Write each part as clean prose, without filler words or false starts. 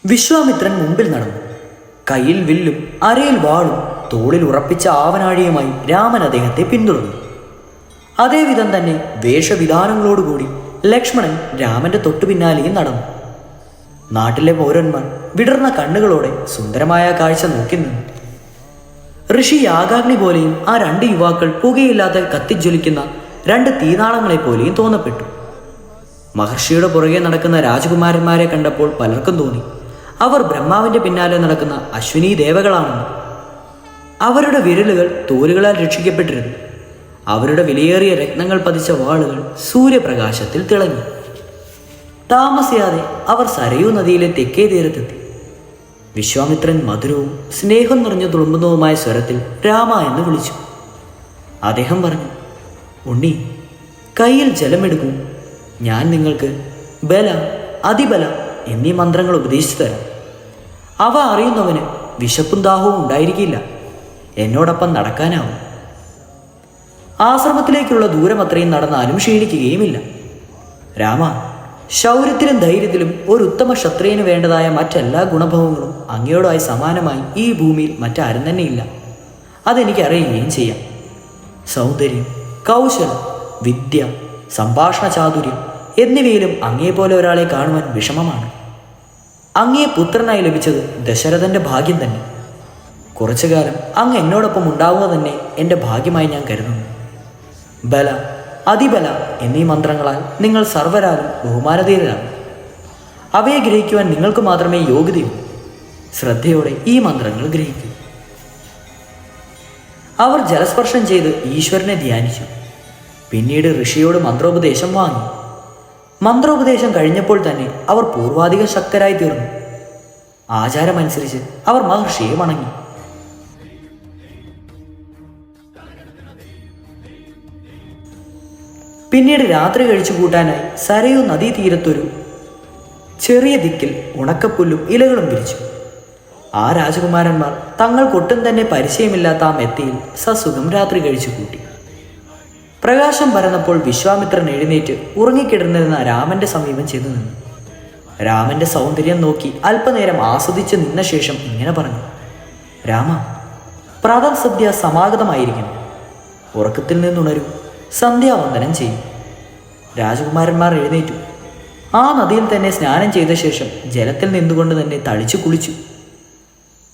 വിശ്വാമിത്രൻ മുമ്പിൽ നടന്നു. കയ്യിൽ വില്ലും അരയിൽ വാളും തോളിൽ ഉറപ്പിച്ച ആവനാഴിയുമായി രാമൻ അദ്ദേഹത്തെ പിന്തുടർന്നു. അതേവിധം തന്നെ വേഷവിധാനങ്ങളോടുകൂടി ലക്ഷ്മണൻ രാമന്റെ തൊട്ടു പിന്നാലെയും നടന്നു. നാട്ടിലെ പൗരന്മാർ വിടർന്ന കണ്ണുകളോടെ സുന്ദരമായ കാഴ്ച നോക്കി നിന്നു. ഋഷി യാഗാഗ്നി പോലെയും ആ രണ്ട് യുവാക്കൾ പുകയില്ലാതെ കത്തിജ്വലിക്കുന്ന രണ്ട് തീനാളങ്ങളെപ്പോലെയും തോന്നപ്പെട്ടു. മഹർഷിയുടെ പുറകെ നടക്കുന്ന രാജകുമാരന്മാരെ കണ്ടപ്പോൾ പലർക്കും തോന്നി അവർ ബ്രഹ്മാവിന്റെ പിന്നാലെ നടക്കുന്ന അശ്വിനി ദേവകളാണെന്ന്. അവരുടെ വിരലുകൾ തോലുകളാൽ രക്ഷിക്കപ്പെട്ടിരുന്നു. അവരുടെ വിലയേറിയ രത്നങ്ങൾ പതിച്ച വാളുകൾ സൂര്യപ്രകാശത്തിൽ തിളങ്ങി. താമസിയാതെ അവർ സരയൂ നദിയിലെ തെക്കേ തീരത്തെത്തി. വിശ്വാമിത്രൻ മധുരവും സ്നേഹം നിറഞ്ഞു തുളുമ്പുന്നതുമായ സ്വരത്തിൽ രാമ എന്ന് വിളിച്ചു. അദ്ദേഹം പറഞ്ഞു, ഉണ്ണി, കയ്യിൽ ജലമെടുക്കൂ. ഞാൻ നിങ്ങൾക്ക് ബല, അതിബല എന്നീ മന്ത്രങ്ങൾ ഉപദേശിച്ചു തരാം. അവ അറിയുന്നവന് വിശപ്പും ദാഹവും ഉണ്ടായിരിക്കില്ല. എന്നോടൊപ്പം നടക്കാനാവും. ആശ്രമത്തിലേക്കുള്ള ദൂരം അത്രയും നടന്നാലും ക്ഷീണിക്കുകയുമില്ല. രാമ, ശൗര്യത്തിലും ധൈര്യത്തിലും ഒരു ഉത്തമ ക്ഷത്രിയന് വേണ്ടതായ മറ്റെല്ലാ ഗുണഭവങ്ങളും അങ്ങയോടായി സമാനമായി ഈ ഭൂമിയിൽ മറ്റാരും തന്നെയില്ല. അതെനിക്ക് അറിയുകയും ചെയ്യാം. സൗന്ദര്യം, കൗശലം, വിദ്യ, സംഭാഷണ ചാതുര്യം എന്നിവയിലും അങ്ങേപോലെ ഒരാളെ കാണുവാൻ വിഷമമാണ്. അങ്ങേ പുത്രനായി ലഭിച്ചത് ദശരഥന്റെ ഭാഗ്യം തന്നെ. കുറച്ചു കാലം അങ്ങ് എന്നോടൊപ്പം ഉണ്ടാവുക തന്നെ എൻ്റെ ഭാഗ്യമായി ഞാൻ കരുതുന്നു. ബല, അതിബല എന്നീ മന്ത്രങ്ങളാൽ നിങ്ങൾ സർവ്വരാലും ബഹുമാനധീരരാണ്. അവയെ ഗ്രഹിക്കുവാൻ നിങ്ങൾക്ക് മാത്രമേ യോഗ്യതയുള്ളൂ. ശ്രദ്ധയോടെ ഈ മന്ത്രങ്ങൾ ഗ്രഹിക്കൂ. അവർ ജലസ്പർശം ചെയ്ത് ഈശ്വരനെ ധ്യാനിച്ചു. പിന്നീട് ഋഷിയോട് മന്ത്രോപദേശം വാങ്ങി. മന്ത്രോപദേശം കഴിഞ്ഞപ്പോൾ തന്നെ അവർ പൂർവാധിക ശക്തരായി തീർന്നു. ആചാരമനുസരിച്ച് അവർ മഹർഷിയെ വണങ്ങി. പിന്നീട് രാത്രി കഴിച്ചു കൂട്ടാനായി സരയൂ നദീതീരത്തൊരു ചെറിയ ദിക്കിൽ ഉണക്കപ്പുല്ലും ഇലകളും വിരിച്ചു. ആ രാജകുമാരന്മാർ തങ്ങൾക്കൊട്ടും തന്നെ പരിചയമില്ലാത്ത ആ മെത്തയിൽ സസുഖം രാത്രി കഴിച്ചു കൂട്ടി. പ്രകാശം പരന്നപ്പോൾ വിശ്വാമിത്രൻ എഴുന്നേറ്റ് ഉറങ്ങിക്കിടന്നിരുന്ന രാമന്റെ സമീപം ചെന്നു നിന്നു. രാമന്റെ സൗന്ദര്യം നോക്കി അല്പനേരം ആസ്വദിച്ച് നിന്ന ശേഷം ഇങ്ങനെ പറഞ്ഞു, രാമ, പ്രാതൽ സദ്യ സമാഗതമായിരിക്കുന്നു. ഉറക്കത്തിൽ നിന്നുണരൂ, സന്ധ്യാവന്ദനം ചെയ്യും. രാജകുമാരന്മാർ എഴുന്നേറ്റു. ആ നദിയിൽ തന്നെ സ്നാനം ചെയ്ത ശേഷം ജലത്തിൽ നിന്നുകൊണ്ട് തന്നെ തളിച്ചു കുളിച്ചു.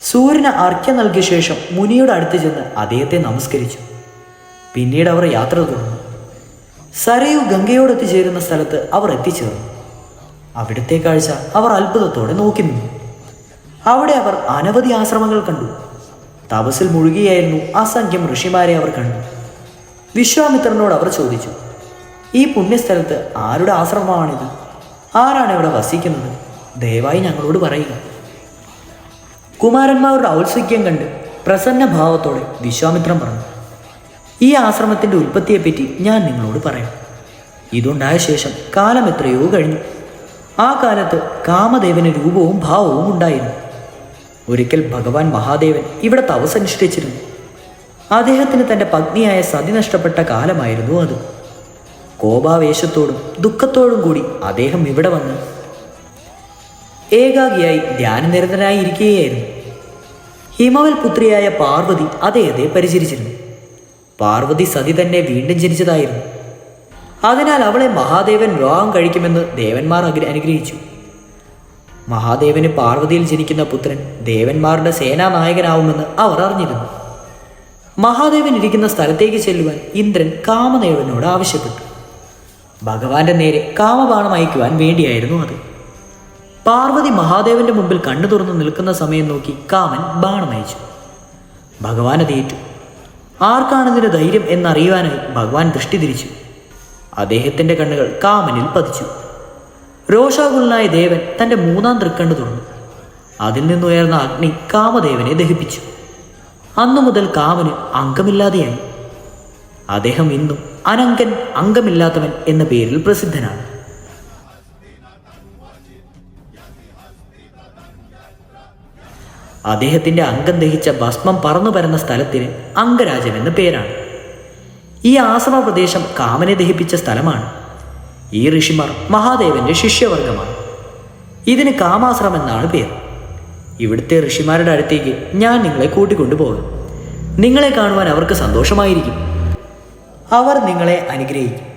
സൂര്യന് അർഘ്യം നൽകിയ ശേഷം മുനിയുടെ അടുത്ത് ചെന്ന് അദ്ദേഹത്തെ നമസ്കരിച്ചു. പിന്നീട് അവർ യാത്ര തുടർന്നു. സരയു ഗംഗയോടെത്തിച്ചേരുന്ന സ്ഥലത്ത് അവർ എത്തിച്ചേർന്നു. അവിടുത്തെ കാഴ്ച അവർ അത്ഭുതത്തോടെ നോക്കി നിന്നു. അവിടെ അവർ അനവധി ആശ്രമങ്ങൾ കണ്ടു. തപസ്സിൽ മുഴുകിയായിരുന്നു അസംഖ്യം ഋഷിമാരെ അവർ കണ്ടു. വിശ്വാമിത്രനോട് അവർ ചോദിച്ചു, ഈ പുണ്യസ്ഥലത്ത് ആരുടെ ആശ്രമമാണിത്? ആരാണ് ഇവിടെ വസിക്കുന്നത്? ദയവായി ഞങ്ങളോട് പറയുക. കുമാരന്മാരുടെ ഔത്സുക്യം കണ്ട് പ്രസന്ന ഭാവത്തോടെ വിശ്വാമിത്രൻ പറഞ്ഞു, ഈ ആശ്രമത്തിൻ്റെ ഉൽപ്പത്തിയെപ്പറ്റി ഞാൻ നിങ്ങളോട് പറയാം. ഇതുണ്ടായ ശേഷം കാലം എത്രയോ കഴിഞ്ഞു. ആ കാലത്ത് കാമദേവന് രൂപവും ഭാവവും ഉണ്ടായിരുന്നു. ഒരിക്കൽ ഭഗവാൻ മഹാദേവൻ ഇവിടെ തപസ്സനുഷ്ഠിച്ചിരുന്നു. അദ്ദേഹത്തിന് തൻ്റെ പത്നിയായ സതി നഷ്ടപ്പെട്ട കാലമായിരുന്നു അത്. കോപാവേശത്തോടും ദുഃഖത്തോടും കൂടി അദ്ദേഹം ഇവിടെ വന്ന് ഏകാഗിയായി ധ്യാനനിരതനായി ഇരിക്കുകയായിരുന്നു. ഹിമവൽ പുത്രിയായ പാർവതി അദ്ദേഹത്തെ പരിചരിച്ചിരുന്നു. പാർവതി സതി തന്നെ വീണ്ടും ജനിച്ചതായിരുന്നു. അതിനാൽ അവളെ മഹാദേവൻ വിവാഹം കഴിക്കുമെന്ന് ദേവന്മാർ അനുഗ്രഹിച്ചു. മഹാദേവന് പാർവതിയിൽ ജനിക്കുന്ന പുത്രൻ ദേവന്മാരുടെ സേനാനായകനാവുമെന്ന് അവർ അറിഞ്ഞിരുന്നു. മഹാദേവൻ ഇരിക്കുന്ന സ്ഥലത്തേക്ക് ചെല്ലുവാൻ ഇന്ദ്രൻ കാമദേവനോട് ആവശ്യപ്പെട്ടു. ഭഗവാന്റെ നേരെ കാമബാണം അയക്കുവാൻ വേണ്ടിയായിരുന്നു അത്. പാർവതി മഹാദേവന്റെ മുമ്പിൽ കണ്ണു തുറന്നു നിൽക്കുന്ന സമയം നോക്കി കാമൻ ബാണം അയച്ചു. ഭഗവാൻ അത് ഏറ്റു. ആർക്കാണിതിന് ധൈര്യം എന്നറിയുവാനായി ഭഗവാൻ ദൃഷ്ടി തിരിച്ചു. അദ്ദേഹത്തിൻ്റെ കണ്ണുകൾ കാമനിൽ പതിച്ചു. രോഷാകുലനായ ദേവൻ തൻ്റെ മൂന്നാം തൃക്കണ്ണു തുറന്നു. അതിൽ നിന്നുയർന്ന അഗ്നി കാമദേവനെ ദഹിപ്പിച്ചു. അന്നു മുതൽ കാമന് അംഗമില്ലാതെയായി. അദ്ദേഹം ഇന്നും അനങ്കൻ, അംഗമില്ലാത്തവൻ എന്ന പേരിൽ പ്രസിദ്ധനാണ്. അദ്ദേഹത്തിൻ്റെ അംഗം ദഹിച്ച ഭസ്മം പറന്നു പരന്ന സ്ഥലത്തിന് അംഗരാജൻ എന്ന പേരാണ്. ഈ ആശ്രമ പ്രദേശം കാമനെ ദഹിപ്പിച്ച സ്ഥലമാണ്. ഈ ഋഷിമാർ മഹാദേവന്റെ ശിഷ്യവർഗമാണ്. ഇതിന് കാമാശ്രമം എന്നാണ് പേര്. ഇവിടുത്തെ ഋഷിമാരുടെ അടുത്തേക്ക് ഞാൻ നിങ്ങളെ കൂട്ടിക്കൊണ്ടു പോകും. നിങ്ങളെ കാണുവാൻ അവർക്ക് സന്തോഷമായിരിക്കും. അവർ നിങ്ങളെ അനുഗ്രഹിക്കും.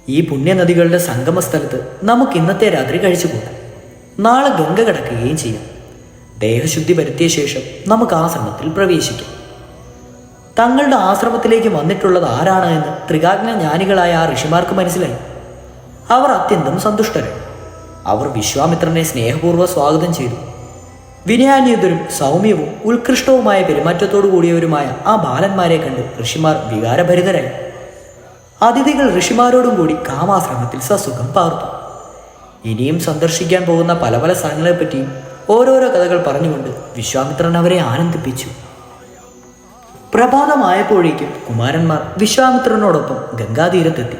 ഈ പുണ്യനദികളുടെ സംഗമ സ്ഥലത്ത് നമുക്ക് ഇന്നത്തെ രാത്രി കഴിച്ചുകൂടാം. നാളെ ഗംഗ കടക്കുകയും ചെയ്യാം. ദേഹശുദ്ധി വരുത്തിയ ശേഷം നമുക്ക് ആശ്രമത്തിൽ പ്രവേശിക്കാം. തങ്ങളുടെ ആശ്രമത്തിലേക്ക് വന്നിട്ടുള്ളത് ആരാണ് എന്ന് ത്രികാഗ്ന ജ്ഞാനികളായ ആ ഋഷിമാർക്ക് മനസ്സിലായി. അവർ അത്യന്തം സന്തുഷ്ടരായി. അവർ വിശ്വാമിത്രനെ സ്നേഹപൂർവ്വം സ്വാഗതം ചെയ്തു. വിനയാന്യതരും സൗമ്യവും ഉത്കൃഷ്ടവുമായ പെരുമാറ്റത്തോടു കൂടിയവരുമായ ആ ബാലന്മാരെ കണ്ട് ഋഷിമാർ വികാരഭരിതരായി. അതിഥികൾ ഋഷിമാരോടും കൂടി കാമാശ്രമത്തിൽ സസുഖം പാർത്തു. ഇനിയും സന്ദർശിക്കാൻ പോകുന്ന പല പല സ്ഥലങ്ങളെപ്പറ്റിയും ഓരോരോ കഥകൾ പറഞ്ഞുകൊണ്ട് വിശ്വാമിത്രൻ അവരെ ആനന്ദിപ്പിച്ചു. പ്രഭാതമായപ്പോഴേക്കും കുമാരന്മാർ വിശ്വാമിത്രനോടൊപ്പം ഗംഗാതീരത്തെത്തി.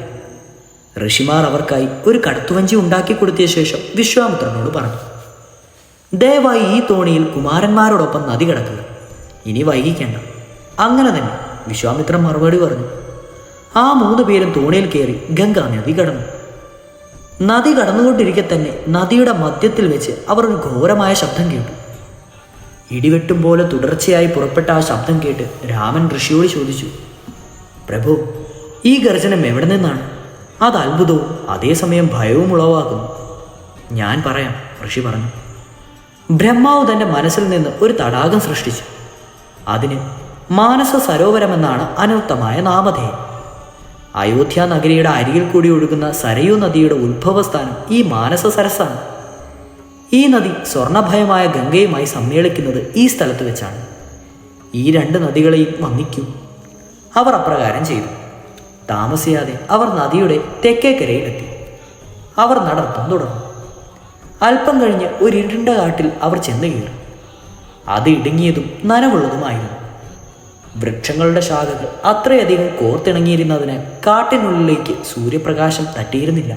ഋഷിമാർ അവർക്കായി ഒരു കടത്തുവഞ്ചി ഉണ്ടാക്കി കൊടുത്തിയ ശേഷം വിശ്വാമിത്രനോട് പറഞ്ഞു, ദയവായി ഈ തോണിയിൽ കുമാരന്മാരോടൊപ്പം നദി കടക്കുക. ഇനി വൈകിക്കേണ്ട. അങ്ങനെ തന്നെ വിശ്വാമിത്രൻ മറുപടി പറഞ്ഞു. ആ 3 പേരും തോണിയിൽ കയറി ഗംഗാ നദി കടന്നു. നദി കടന്നുകൊണ്ടിരിക്കെ തന്നെ നദിയുടെ മധ്യത്തിൽ വെച്ച് അവർ ഒരു ഘോരമായ ശബ്ദം കേട്ടു. ഇടിവെട്ടും പോലെ തുടർച്ചയായി പുറപ്പെട്ട ആ ശബ്ദം കേട്ട് രാമൻ ഋഷിയോട് ചോദിച്ചു, പ്രഭു, ഈ ഗർജനം എവിടെ നിന്നാണ്? അത് അത്ഭുതവും അതേസമയം ഭയവും ഉളവാക്കുന്നു. ഞാൻ പറയാം, ഋഷി പറഞ്ഞു. ബ്രഹ്മാവ് തൻ്റെ മനസ്സിൽ നിന്ന് ഒരു തടാകം സൃഷ്ടിച്ചു. അതിന് മാനസ സരോവരമെന്നാണ് അനർത്ഥമായ നാമധേയം. അയോധ്യ നഗരിയുടെ അരികിൽ കൂടി ഒഴുകുന്ന സരയൂ നദിയുടെ ഉത്ഭവസ്ഥാനം ഈ മാനസ സരസ്സാണ്. ഈ നദി സ്വർണഭയമായ ഗംഗയുമായി സമ്മേളിക്കുന്നത് ഈ സ്ഥലത്ത് വെച്ചാണ്. ഈ 2 നദികളെയും വന്ദിക്കൂ. അവർ അപ്രകാരം ചെയ്തു. താമസിയാതെ അവർ നദിയുടെ തെക്കേക്കരയിലെത്തി. അവർ നടത്തം തുടർന്നു. അല്പം കഴിഞ്ഞ് ഒരു ഇരുണ്ട കാട്ടിൽ അവർ ചെന്ന് കയറി. അത് ഇടുങ്ങിയതും നനവുള്ളതുമായിരുന്നു. വൃക്ഷങ്ങളുടെ ശാഖകൾ അത്രയധികം കോർത്തിണങ്ങിയിരുന്നതിനാൽ കാട്ടിനുള്ളിലേക്ക് സൂര്യപ്രകാശം തട്ടിയിരുന്നില്ല.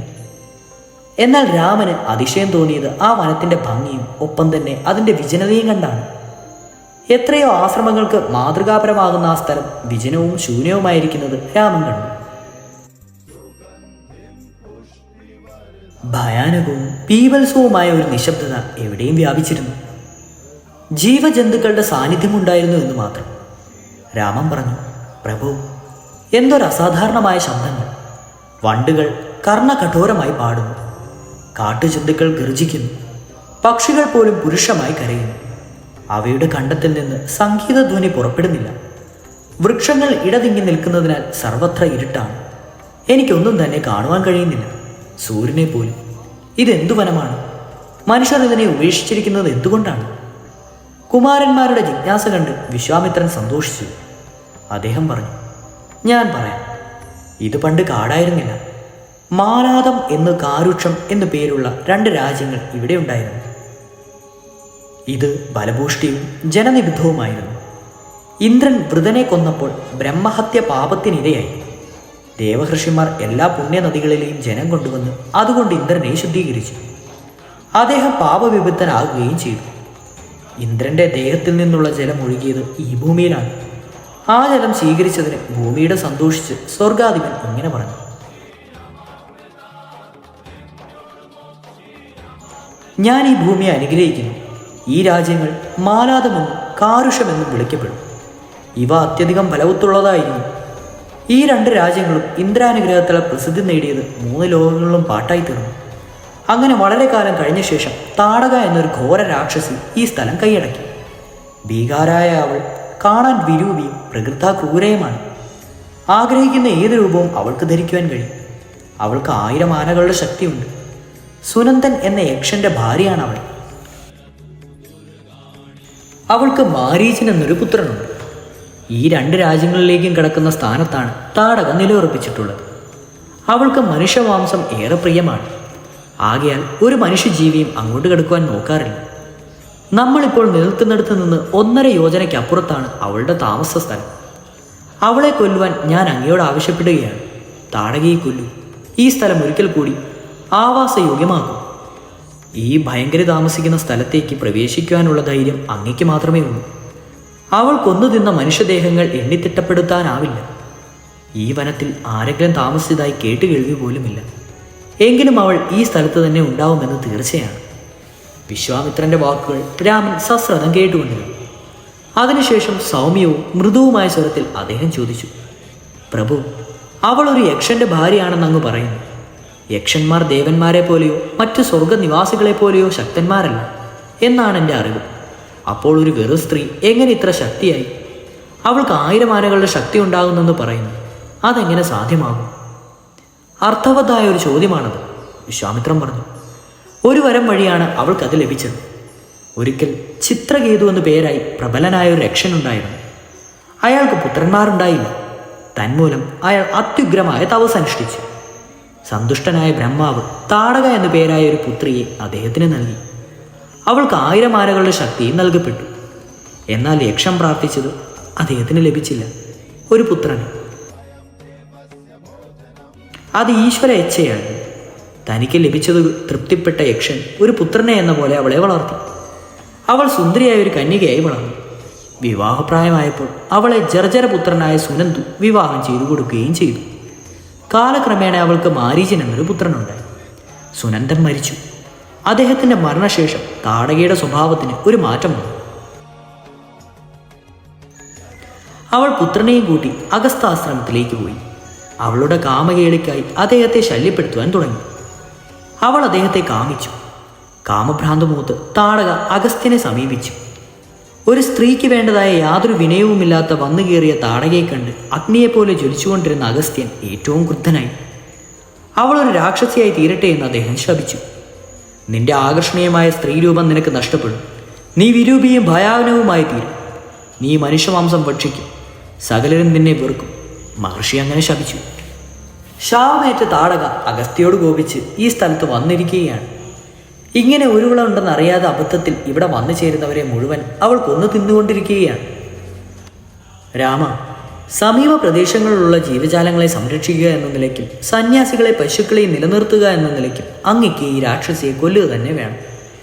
എന്നാൽ രാമന് അതിശയം തോന്നിയത് ആ വനത്തിൻ്റെ ഭംഗിയും ഒപ്പം തന്നെ അതിൻ്റെ വിജനതയും കണ്ടാണ്. എത്രയോ ആശ്രമങ്ങൾക്ക് മാതൃകാപരമാകുന്ന ആ സ്ഥലം വിജനവും ശൂന്യവുമായിരിക്കുന്നത് രാമൻ കണ്ടു. ഭയാനകവും പീവത്സവുമായ ഒരു നിശബ്ദത എവിടെയും വ്യാപിച്ചിരുന്നു. ജീവജന്തുക്കളുടെ സാന്നിധ്യമുണ്ടായിരുന്നു എന്ന് മാത്രം. രാമൻ പറഞ്ഞു, പ്രഭു, എന്തൊരു അസാധാരണമായ ശബ്ദങ്ങൾ. വണ്ടുകൾ കർണകഠോരമായി പാടുന്നു. കാട്ടുജന്തുക്കൾ ഗർജിക്കുന്നു. പക്ഷികൾ പോലും പുരുഷമായി കരയുന്നു. അവയുടെ കണ്ടത്തിൽ നിന്ന് സംഗീതധ്വനി പുറപ്പെടുന്നില്ല. വൃക്ഷങ്ങൾ ഇടതിങ്ങി നിൽക്കുന്നതിനാൽ സർവത്ര ഇരുട്ടാണ്. എനിക്കൊന്നും തന്നെ കാണുവാൻ കഴിയുന്നില്ല, സൂര്യനെ പോലും. ഇതെന്തു വനമാണ്? മനുഷ്യർ ഇതിനെ ഉപേക്ഷിച്ചിരിക്കുന്നത് എന്തുകൊണ്ടാണ്? കുമാരന്മാരുടെ ജിജ്ഞാസ കണ്ട് വിശ്വാമിത്രൻ സന്തോഷിച്ചു. അദ്ദേഹം പറഞ്ഞു, ഞാൻ പറയാം. ഇത് പണ്ട് കാടായിരുന്നില്ല. മാലാതം എന്ന് കാരുക്ഷം എന്നു പേരുള്ള 2 രാജ്യങ്ങൾ ഇവിടെ ഉണ്ടായിരുന്നു. ഇത് ബലഭൂഷ്ടിയും ജനനിബിദ്ധവുമായിരുന്നു. ഇന്ദ്രൻ വൃതനെ കൊന്നപ്പോൾ ബ്രഹ്മഹത്യ പാപത്തിനിരയായി. ദേവഋഷിമാർ എല്ലാ പുണ്യനദികളിലെയും ജനം കൊണ്ടുവന്ന് അതുകൊണ്ട് ഇന്ദ്രനെ ശുദ്ധീകരിച്ചു. അദ്ദേഹം പാപവിബുദ്ധനാകുകയും ചെയ്തു. ഇന്ദ്രന്റെ ദേഹത്തിൽ നിന്നുള്ള ജലം ഒഴുകിയത് ഈ ഭൂമിയിലാണ്. ആ ജലം സ്വീകരിച്ചതിന് ഭൂമിയുടെ സന്തോഷിച്ച് സ്വർഗാധിപൻ ഇങ്ങനെ പറഞ്ഞു, ഞാൻ ഈ ഭൂമിയെ അനുഗ്രഹിക്കുന്നു. ഈ രാജ്യങ്ങൾ മാലാതമെന്നും കാരുഷമെന്നും വിളിക്കപ്പെടും. ഇവ അത്യധികം ഫലവത്തുള്ളതായിരുന്നു. ഈ 2 രാജ്യങ്ങളും ഇന്ദ്രാനുഗ്രഹത്തിലെ പ്രസിദ്ധി നേടിയത് 3 ലോകങ്ങളിലും പാട്ടായി തീർന്നു. അങ്ങനെ വളരെ കാലം കഴിഞ്ഞ ശേഷം താടക എന്നൊരു ഘോര രാക്ഷസി ഈ സ്ഥലം കൈയടക്കി. ഭീകാരായ അവൾ കാണാൻ വിരൂപിയും പ്രകൃതാ ക്രൂരയുമാണ്. ആഗ്രഹിക്കുന്ന ഏത് രൂപവും അവൾക്ക് ധരിക്കുവാൻ കഴിയും. അവൾക്ക് 1000 ആനകളുടെ ശക്തിയുണ്ട്. സുനന്ദൻ എന്ന യക്ഷന്റെ ഭാര്യയാണ് അവൾ. അവൾക്ക് മാരീചൻ എന്നൊരു പുത്രനുണ്ട്. ഈ 2 രാജ്യങ്ങളിലേക്കും കിടക്കുന്ന സ്ഥാനത്താണ് താടക നിലയുറപ്പിച്ചിട്ടുള്ളത്. അവൾക്ക് മനുഷ്യമാംസം ഏറെ പ്രിയമാണ്. ആകയാൽ ഒരു മനുഷ്യജീവിയും അങ്ങോട്ട് കിടക്കുവാൻ നോക്കാറില്ല. നമ്മളിപ്പോൾ നിൽക്കുന്നിടത്ത് നിന്ന് 1.5 യോജനയ്ക്കപ്പുറത്താണ് അവളുടെ താമസ സ്ഥലം. അവളെ കൊല്ലുവാൻ ഞാൻ അങ്ങയോട് ആവശ്യപ്പെടുകയാണ്. താടകയെ കൊല്ലൂ. ഈ സ്ഥലം ഒരിക്കൽ കൂടി ആവാസയോഗ്യമാകും. ഈ ഭയങ്കര താമസിക്കുന്ന സ്ഥലത്തേക്ക് പ്രവേശിക്കുവാനുള്ള ധൈര്യം അങ്ങയ്ക്ക് മാത്രമേ ഉള്ളൂ. അവൾ കൊന്നു തിന്ന മനുഷ്യദേഹങ്ങൾ എണ്ണിത്തിട്ടപ്പെടുത്താനാവില്ല. ഈ വനത്തിൽ ആരെങ്കിലും താമസിച്ചതായി കേട്ടുകേൾവി പോലുമില്ല. എങ്കിലും അവൾ ഈ സ്ഥലത്ത് തന്നെ ഉണ്ടാവുമെന്ന് തീർച്ചയാണ്. വിശ്വാമിത്രന്റെ വാക്കുകൾ രാമൻ സശ്രദ്ധം കേട്ടുകൊണ്ടിരുന്നു. അതിനുശേഷം സൗമ്യവും മൃദുവുമായ സ്വരത്തിൽ അദ്ദേഹം ചോദിച്ചു, പ്രഭു, അവൾ ഒരു യക്ഷന്റെ ഭാര്യയാണെന്ന് അങ്ങ് പറയുന്നു. യക്ഷന്മാർ ദേവന്മാരെ പോലെയോ മറ്റു സ്വർഗനിവാസികളെ പോലെയോ ശക്തന്മാരല്ല എന്നാണ് എൻ്റെ അറിവ്. അപ്പോൾ ഒരു വെറു സ്ത്രീ എങ്ങനെ ഇത്ര ശക്തിയായി? അവൾക്ക് 1000 ആനകളുടെ ശക്തി ഉണ്ടാകുന്നെന്ന് പറയുന്നു. അതെങ്ങനെ സാധ്യമാകും? അർത്ഥവത്തായ ഒരു ചോദ്യമാണത്, വിശ്വാമിത്രൻ പറഞ്ഞു. ഒരു വരം വഴിയാണ് അവൾക്കത് ലഭിച്ചത്. ഒരിക്കൽ ചിത്രകേതു എന്നു പേരായി പ്രബലനായ ഒരു രക്ഷനുണ്ടായിരുന്നു. അയാൾക്ക് പുത്രന്മാരുണ്ടായില്ല. തന്മൂലം അയാൾ അത്യുഗ്രമായ തപസ് അനുഷ്ഠിച്ചു. സന്തുഷ്ടനായ ബ്രഹ്മാവ് താടക എന്നു പേരായ ഒരു പുത്രിയെ അദ്ദേഹത്തിന് നൽകി. അവൾക്ക് 1000 ആനകളുടെ ശക്തിയും നൽകപ്പെട്ടു. എന്നാൽ യക്ഷം പ്രാർത്ഥിച്ചത് അദ്ദേഹത്തിന് ലഭിച്ചില്ല, ഒരു പുത്രൻ. അത് ഈശ്വര ഇച്ഛയാണ്. തനിക്ക് ലഭിച്ചത് തൃപ്തിപ്പെട്ട യക്ഷൻ ഒരു പുത്രനെ എന്ന പോലെ അവളെ വളർത്തി. അവൾ സുന്ദരിയായ ഒരു കന്യകയായി വളർന്നു. വിവാഹപ്രായമായപ്പോൾ അവളെ ജർജരപുത്രനായ സുനന്ദു വിവാഹം ചെയ്തു കൊടുക്കുകയും ചെയ്തു. കാലക്രമേണ അവൾക്ക് മാരീചൻ എന്നൊരു പുത്രനുണ്ടായി. സുനന്ദൻ മരിച്ചു. അദ്ദേഹത്തിൻ്റെ മരണശേഷം താടകയുടെ സ്വഭാവത്തിന് ഒരു മാറ്റം വന്നു. അവൾ പുത്രനെയും കൂട്ടി അഗസ്ത്യാശ്രമത്തിലേക്ക് പോയി. അവളുടെ കാമകേളിക്കായി അദ്ദേഹത്തെ ശല്യപ്പെടുത്തുവാൻ തുടങ്ങി. അവൾ അദ്ദേഹത്തെ കാമിച്ചു. കാമഭ്രാന്ത് മൂത്ത് താടക അഗസ്ത്യനെ സമീപിച്ചു. ഒരു സ്ത്രീക്ക് വേണ്ടതായ യാതൊരു വിനയവുമില്ലാത്ത വന്നു കയറിയ താടകയെ കണ്ട് അഗ്നിയെപ്പോലെ ജ്വലിച്ചുകൊണ്ടിരുന്ന അഗസ്ത്യൻ ഏറ്റവും ക്രുദ്ധനായി. അവൾ ഒരു രാക്ഷസിയായി തീരട്ടെ എന്ന് അദ്ദേഹം ശപിച്ചു. നിന്റെ ആകർഷണീയമായ സ്ത്രീരൂപം നിനക്ക് നഷ്ടപ്പെടും. നീ വിരൂപിയും ഭയാവനവുമായി തീരും. നീ മനുഷ്യമാംസം ഭക്ഷിക്കും. സകലരും നിന്നെ വെറുക്കും. മഹർഷി അങ്ങനെ ശപിച്ചു. ശാപമേറ്റ താടക അഗസ്ത്യയോട് കോപിച്ച് ഈ സ്ഥലത്ത് വന്നിരിക്കുകയാണ്. ഇങ്ങനെ ഒരുവിള ഉണ്ടെന്നറിയാതെ അബദ്ധത്തിൽ ഇവിടെ വന്നു ചേരുന്നവരെ മുഴുവൻ അവൾ കൊന്നു തിന്നുകൊണ്ടിരിക്കുകയാണ്. രാമ, സമീപ പ്രദേശങ്ങളിലുള്ള ജീവജാലങ്ങളെ സംരക്ഷിക്കുക എന്ന നിലയ്ക്കും സന്യാസികളെ പശുക്കളെയും നിലനിർത്തുക എന്ന നിലയ്ക്കും അങ്ങയ്ക്ക് ഈ രാക്ഷസിയെ കൊല്ലുക തന്നെ വേണം.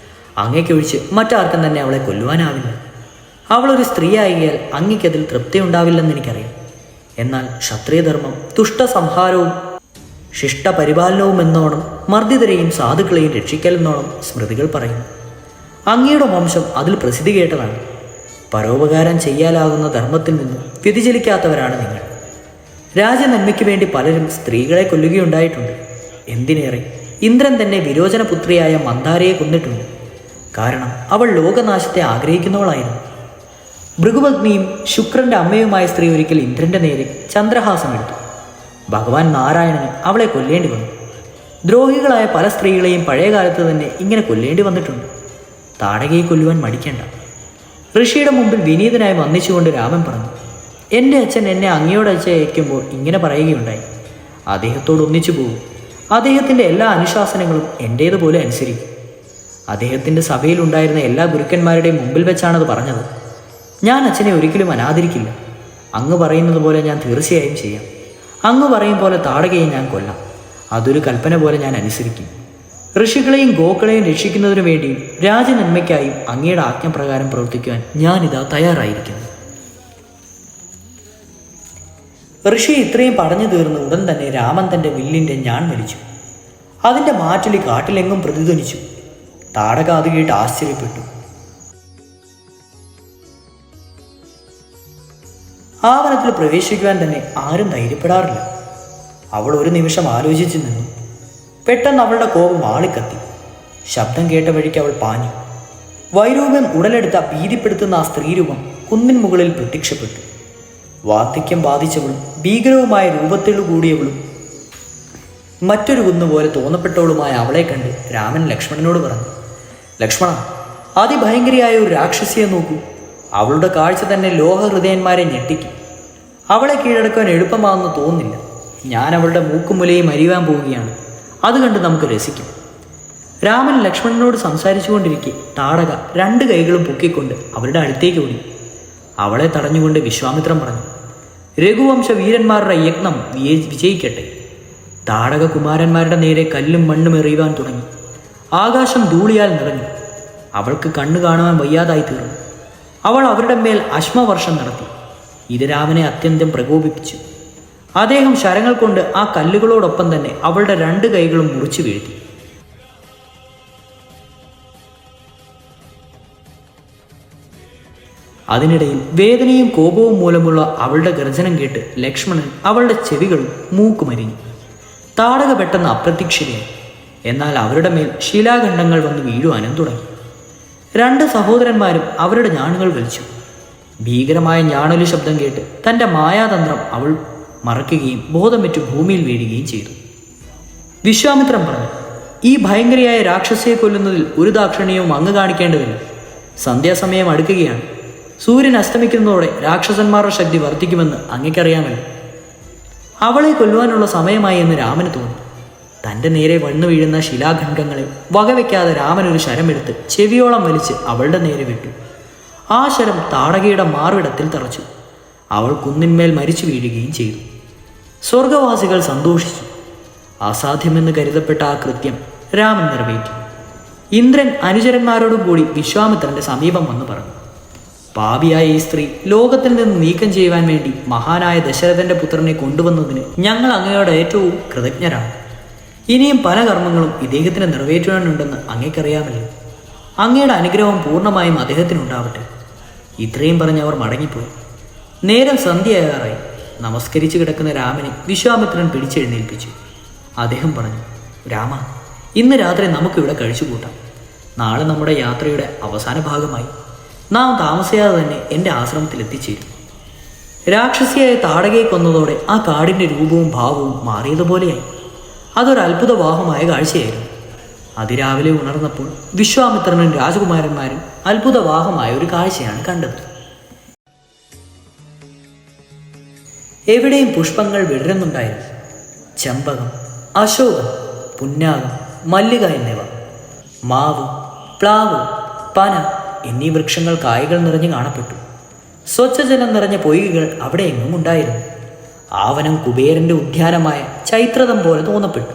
അങ്ങയ്ക്കൊഴിച്ച് മറ്റാർക്കും തന്നെ അവളെ കൊല്ലുവാനാവില്ല. അവളൊരു സ്ത്രീയായാൽ അങ്ങയ്ക്കതിൽ തൃപ്തി ഉണ്ടാവില്ലെന്ന് എനിക്കറിയാം. എന്നാൽ ക്ഷത്രിയധർമ്മം ദുഷ്ടസംഹാരവും ശിഷ്ടപരിപാലനവും എന്നോണം മർദ്ദിതരെയും സാധുക്കളെയും രക്ഷിക്കലെന്നോണം സ്മൃതികൾ പറയുന്നു. അങ്ങയുടെ വംശം അതിൽ പ്രസിദ്ധി കേട്ടതാണ്. പരോപകാരം ചെയ്യാലാകുന്ന ധർമ്മത്തിൽ നിന്നും വ്യതിചലിക്കാത്തവരാണ് നിങ്ങൾ. രാജനന്മയ്ക്ക് വേണ്ടി പലരും സ്ത്രീകളെ കൊല്ലുകയുണ്ടായിട്ടുണ്ട്. എന്തിനേറെ, ഇന്ദ്രൻ തന്നെ വിരോചനപുത്രിയായ മന്ദാരയെ കൊന്നിട്ടുണ്ട്. കാരണം അവൾ ലോകനാശത്തെ ആഗ്രഹിക്കുന്നവളായിരുന്നു. ഭൃഗുപത്നിയും ശുക്രന്റെ അമ്മയുമായ സ്ത്രീ ഒരിക്കൽ ഇന്ദ്രന്റെ നേരെ ചന്ദ്രഹാസം എടുത്തു. ഭഗവാൻ നാരായണന് അവളെ കൊല്ലേണ്ടി വന്നു. ദ്രോഹികളായ പല സ്ത്രീകളെയും പഴയകാലത്ത് തന്നെ ഇങ്ങനെ കൊല്ലേണ്ടി വന്നിട്ടുണ്ട്. താടകയെ കൊല്ലുവാൻ മടിക്കേണ്ട. ഋഷിയുടെ മുമ്പിൽ വിനീതനായി വന്നിച്ചുകൊണ്ട് രാമൻ പറഞ്ഞു, എൻ്റെ അച്ഛൻ എന്നെ അങ്ങയോട് അയക്കുമ്പോൾ ഇങ്ങനെ പറയുകയുണ്ടായി. അദ്ദേഹത്തോട് ഒന്നിച്ചു പോകും. അദ്ദേഹത്തിൻ്റെ എല്ലാ അനുശാസനങ്ങളും എൻ്റേതുപോലെ അനുസരിക്കും. അദ്ദേഹത്തിൻ്റെ സഭയിലുണ്ടായിരുന്ന എല്ലാ ഗുരുക്കന്മാരുടെയും മുമ്പിൽ വെച്ചാണത് പറഞ്ഞത്. ഞാൻ അച്ഛനെ ഒരിക്കലും അനാദരിക്കില്ല. അങ്ങ് പറയുന്നത് പോലെ ഞാൻ തീർച്ചയായും ചെയ്യാം. അങ്ങ് പറയും പോലെ താടകയെ ഞാൻ കൊല്ലാം. അതൊരു കൽപ്പന പോലെ ഞാൻ അനുസരിക്കും. ഋഷികളെയും ഗോക്കളെയും രക്ഷിക്കുന്നതിനു വേണ്ടിയും രാജനന്മയ്ക്കായും അങ്ങയുടെ ആജ്ഞപ്രകാരം പ്രവർത്തിക്കുവാൻ ഞാനിതാ തയ്യാറായിരിക്കുന്നു. ഋഷി ഇത്രയും പറഞ്ഞു തീർന്ന് ഉടൻ തന്നെ രാമൻ തൻ്റെ വില്ലിൻ്റെ ഞാൺ വലിച്ചു. അതിൻ്റെ മാറ്റൊലി കാട്ടിലെങ്ങും പ്രതിധ്വനിച്ചു. താടക അത് കേട്ട് ആശ്ചര്യപ്പെട്ടു. ആ വനത്തിൽ പ്രവേശിക്കുവാൻ തന്നെ ആരും ധൈര്യപ്പെടാറില്ല. അവൾ ഒരു നിമിഷം ആലോചിച്ചു നിന്നു. പെട്ടെന്ന് അവളുടെ കോപം ആളിക്കത്തി. ശബ്ദം കേട്ട വഴിക്ക് അവൾ പാഞ്ഞു. വൈരൂപ്യം ഉടലെടുത്ത ഭീതിപ്പെടുത്തുന്ന ആ സ്ത്രീരൂപം കുന്നിൻ മുകളിൽ പ്രത്യക്ഷപ്പെട്ടു. വാർദ്ധക്യം ബാധിച്ചവളും ഭീകരവുമായ രൂപത്തിലു കൂടിയവളും മറ്റൊരു കുന്നുപോലെ തോന്നപ്പെട്ടവളുമായ അവളെ കണ്ട് രാമൻ ലക്ഷ്മണനോട് പറഞ്ഞു, ലക്ഷ്മണ, അതിഭയങ്കരിയായ ഒരു രാക്ഷസിയെ നോക്കൂ. അവളുടെ കാഴ്ച തന്നെ ലോഹഹൃദയന്മാരെ ഞെട്ടിക്കും. അവളെ കീഴടക്കാൻ എളുപ്പമാണെന്ന് തോന്നുന്നില്ല. ഞാൻ അവളുടെ മൂക്കുമുലയും അരിവാൻ പോവുകയാണ്. അത് കണ്ട് നമുക്ക് രസിക്കും. രാമൻ ലക്ഷ്മണനോട് സംസാരിച്ചു കൊണ്ടിരിക്കെ താടക 2 കൈകളും പൊക്കിക്കൊണ്ട് അവരുടെ അടുത്തേക്ക് ഓടി. അവളെ തടഞ്ഞുകൊണ്ട് വിശ്വാമിത്രൻ പറഞ്ഞു, രഘുവംശ വീരന്മാരുടെ യജ്ഞം വിജയിക്കട്ടെ. താടക കുമാരന്മാരുടെ നേരെ കല്ലും മണ്ണും എറിയുവാൻ തുടങ്ങി. ആകാശം ധൂളിയാൽ നിറഞ്ഞു. അവൾക്ക് കണ്ണു കാണുവാൻ വയ്യാതായി തീർന്നു. അവൾ അവരുടെ മേൽ അശ്മവർഷം നടത്തി. ഇത് രാമനെ അത്യന്തം പ്രകോപിപ്പിച്ചു. അദ്ദേഹം ശരങ്ങൾ കൊണ്ട് ആ കല്ലുകളോടൊപ്പം തന്നെ അവളുടെ 2 കൈകളും മുറിച്ചു വീഴ്ത്തി. അതിനിടയിൽ വേദനയും കോപവും മൂലമുള്ള അവളുടെ ഗർജനം കേട്ട് ലക്ഷ്മണൻ അവളുടെ ചെവികളും മൂക്കുമരിഞ്ഞു. താടക പെട്ടെന്ന് അപ്രത്യക്ഷതയായി. എന്നാൽ അവരുടെ മേൽ ശിലാഖണ്ഡങ്ങൾ വന്ന് വീഴുവാനും തുടങ്ങി. 2 സഹോദരന്മാരും അവരുടെ ഞാണുകൾ വലിച്ചു. ഭീകരമായ ഞാണലു ശബ്ദം കേട്ട് തൻ്റെ മായാതന്ത്രം അവൾ മറക്കുകയും ബോധമറ്റു ഭൂമിയിൽ വീഴുകയും ചെയ്തു. വിശ്വാമിത്രൻ പറഞ്ഞു, ഈ ഭയങ്കരയായ രാക്ഷസിയെ കൊല്ലുന്നതിൽ ഒരു ദാക്ഷിണ്യവും അങ്ങ് കാണിക്കേണ്ടതില്ല. സന്ധ്യാസമയം അടുക്കുകയാണ്. സൂര്യൻ അസ്തമിക്കുന്നതോടെ രാക്ഷസന്മാരുടെ ശക്തി വർദ്ധിക്കുമെന്ന് അങ്ങേക്കറിയാമല്ലോ. അവളെ കൊല്ലുവാനുള്ള സമയമായി എന്ന് രാമന് തോന്നി. തൻ്റെ നേരെ വന്നു വീഴുന്ന ശിലാഖണ്ഡങ്ങളെ വകവയ്ക്കാതെ രാമൻ ഒരു ശരമെടുത്ത് ചെവിയോളം വലിച്ച് അവളുടെ നേരെ വിട്ടു. ആ ശരം താടകയുടെ മാർവിടത്തിൽ തറച്ചു. അവൾ കുന്നിന്മേൽ മരിച്ചു വീഴുകയും ചെയ്തു. സ്വർഗവാസികൾ സന്തോഷിച്ചു. അസാധ്യമെന്ന് കരുതപ്പെട്ട ആ കൃത്യം രാമൻ നിറവേറ്റി. ഇന്ദ്രൻ അനുചരന്മാരോടും കൂടി വിശ്വാമിത്രന്റെ സമീപം വന്ന് പറഞ്ഞു, പാപിയായ ഈ സ്ത്രീ ലോകത്തിൽ നിന്ന് നീക്കം ചെയ്യുവാൻ വേണ്ടി മഹാനായ ദശരഥന്റെ പുത്രനെ കൊണ്ടുവന്നതിന് ഞങ്ങൾ അങ്ങയോട് ഏറ്റവും കൃതജ്ഞരാണ്. ഇനിയും പല കർമ്മങ്ങളും ഇദ്ദേഹത്തിന് നിറവേറ്റുവാനുണ്ടെന്ന് അങ്ങേക്കറിയാമല്ലോ. അങ്ങയുടെ അനുഗ്രഹം പൂർണ്ണമായും അദ്ദേഹത്തിനുണ്ടാവട്ടെ. ഇത്രയും പറഞ്ഞ് അവർ മടങ്ങിപ്പോയി. നേരം സന്ധ്യയാകാറായി. നമസ്കരിച്ചു കിടക്കുന്ന രാമനെ വിശ്വാമിത്രൻ പിടിച്ചെഴുന്നേൽപ്പിച്ചു. അദ്ദേഹം പറഞ്ഞു, രാമ, ഇന്ന് രാത്രി നമുക്കിവിടെ കഴിച്ചുകൂട്ടാം. നാളെ നമ്മുടെ യാത്രയുടെ അവസാന ഭാഗമായി. നാം താമസിയാതെ തന്നെ എൻ്റെ ആശ്രമത്തിൽ എത്തിച്ചേരും. രാക്ഷസിയായ താടകയെ കൊന്നതോടെ ആ കാടിൻ്റെ രൂപവും ഭാവവും മാറിയതുപോലെയായി. അതൊരു അത്ഭുതവാഹമായ കാഴ്ചയായിരുന്നു. അതിരാവിലെ ഉണർന്നപ്പോൾ വിശ്വാമിത്രനും രാജകുമാരന്മാരും അത്ഭുതവാഹമായ ഒരു കാഴ്ചയാണ് കണ്ടത്. എവിടെയും പുഷ്പങ്ങൾ വിടരുന്നുണ്ടായിരുന്നു. ചെമ്പകം, അശോകം, പുന്നാകം, മല്ലിക എന്നിവ. മാവ്, പ്ലാവ്, പന എന്നീ വൃക്ഷങ്ങൾ കായകൾ നിറഞ്ഞു കാണപ്പെട്ടു. സ്വച്ഛജലം നിറഞ്ഞ പൊയ്കകൾ അവിടെ എങ്ങും ഉണ്ടായിരുന്നു. ആവനം കുബേരന്റെ ഉദ്യാനമായ ചൈത്രതം പോലെ തോന്നപ്പെട്ടു.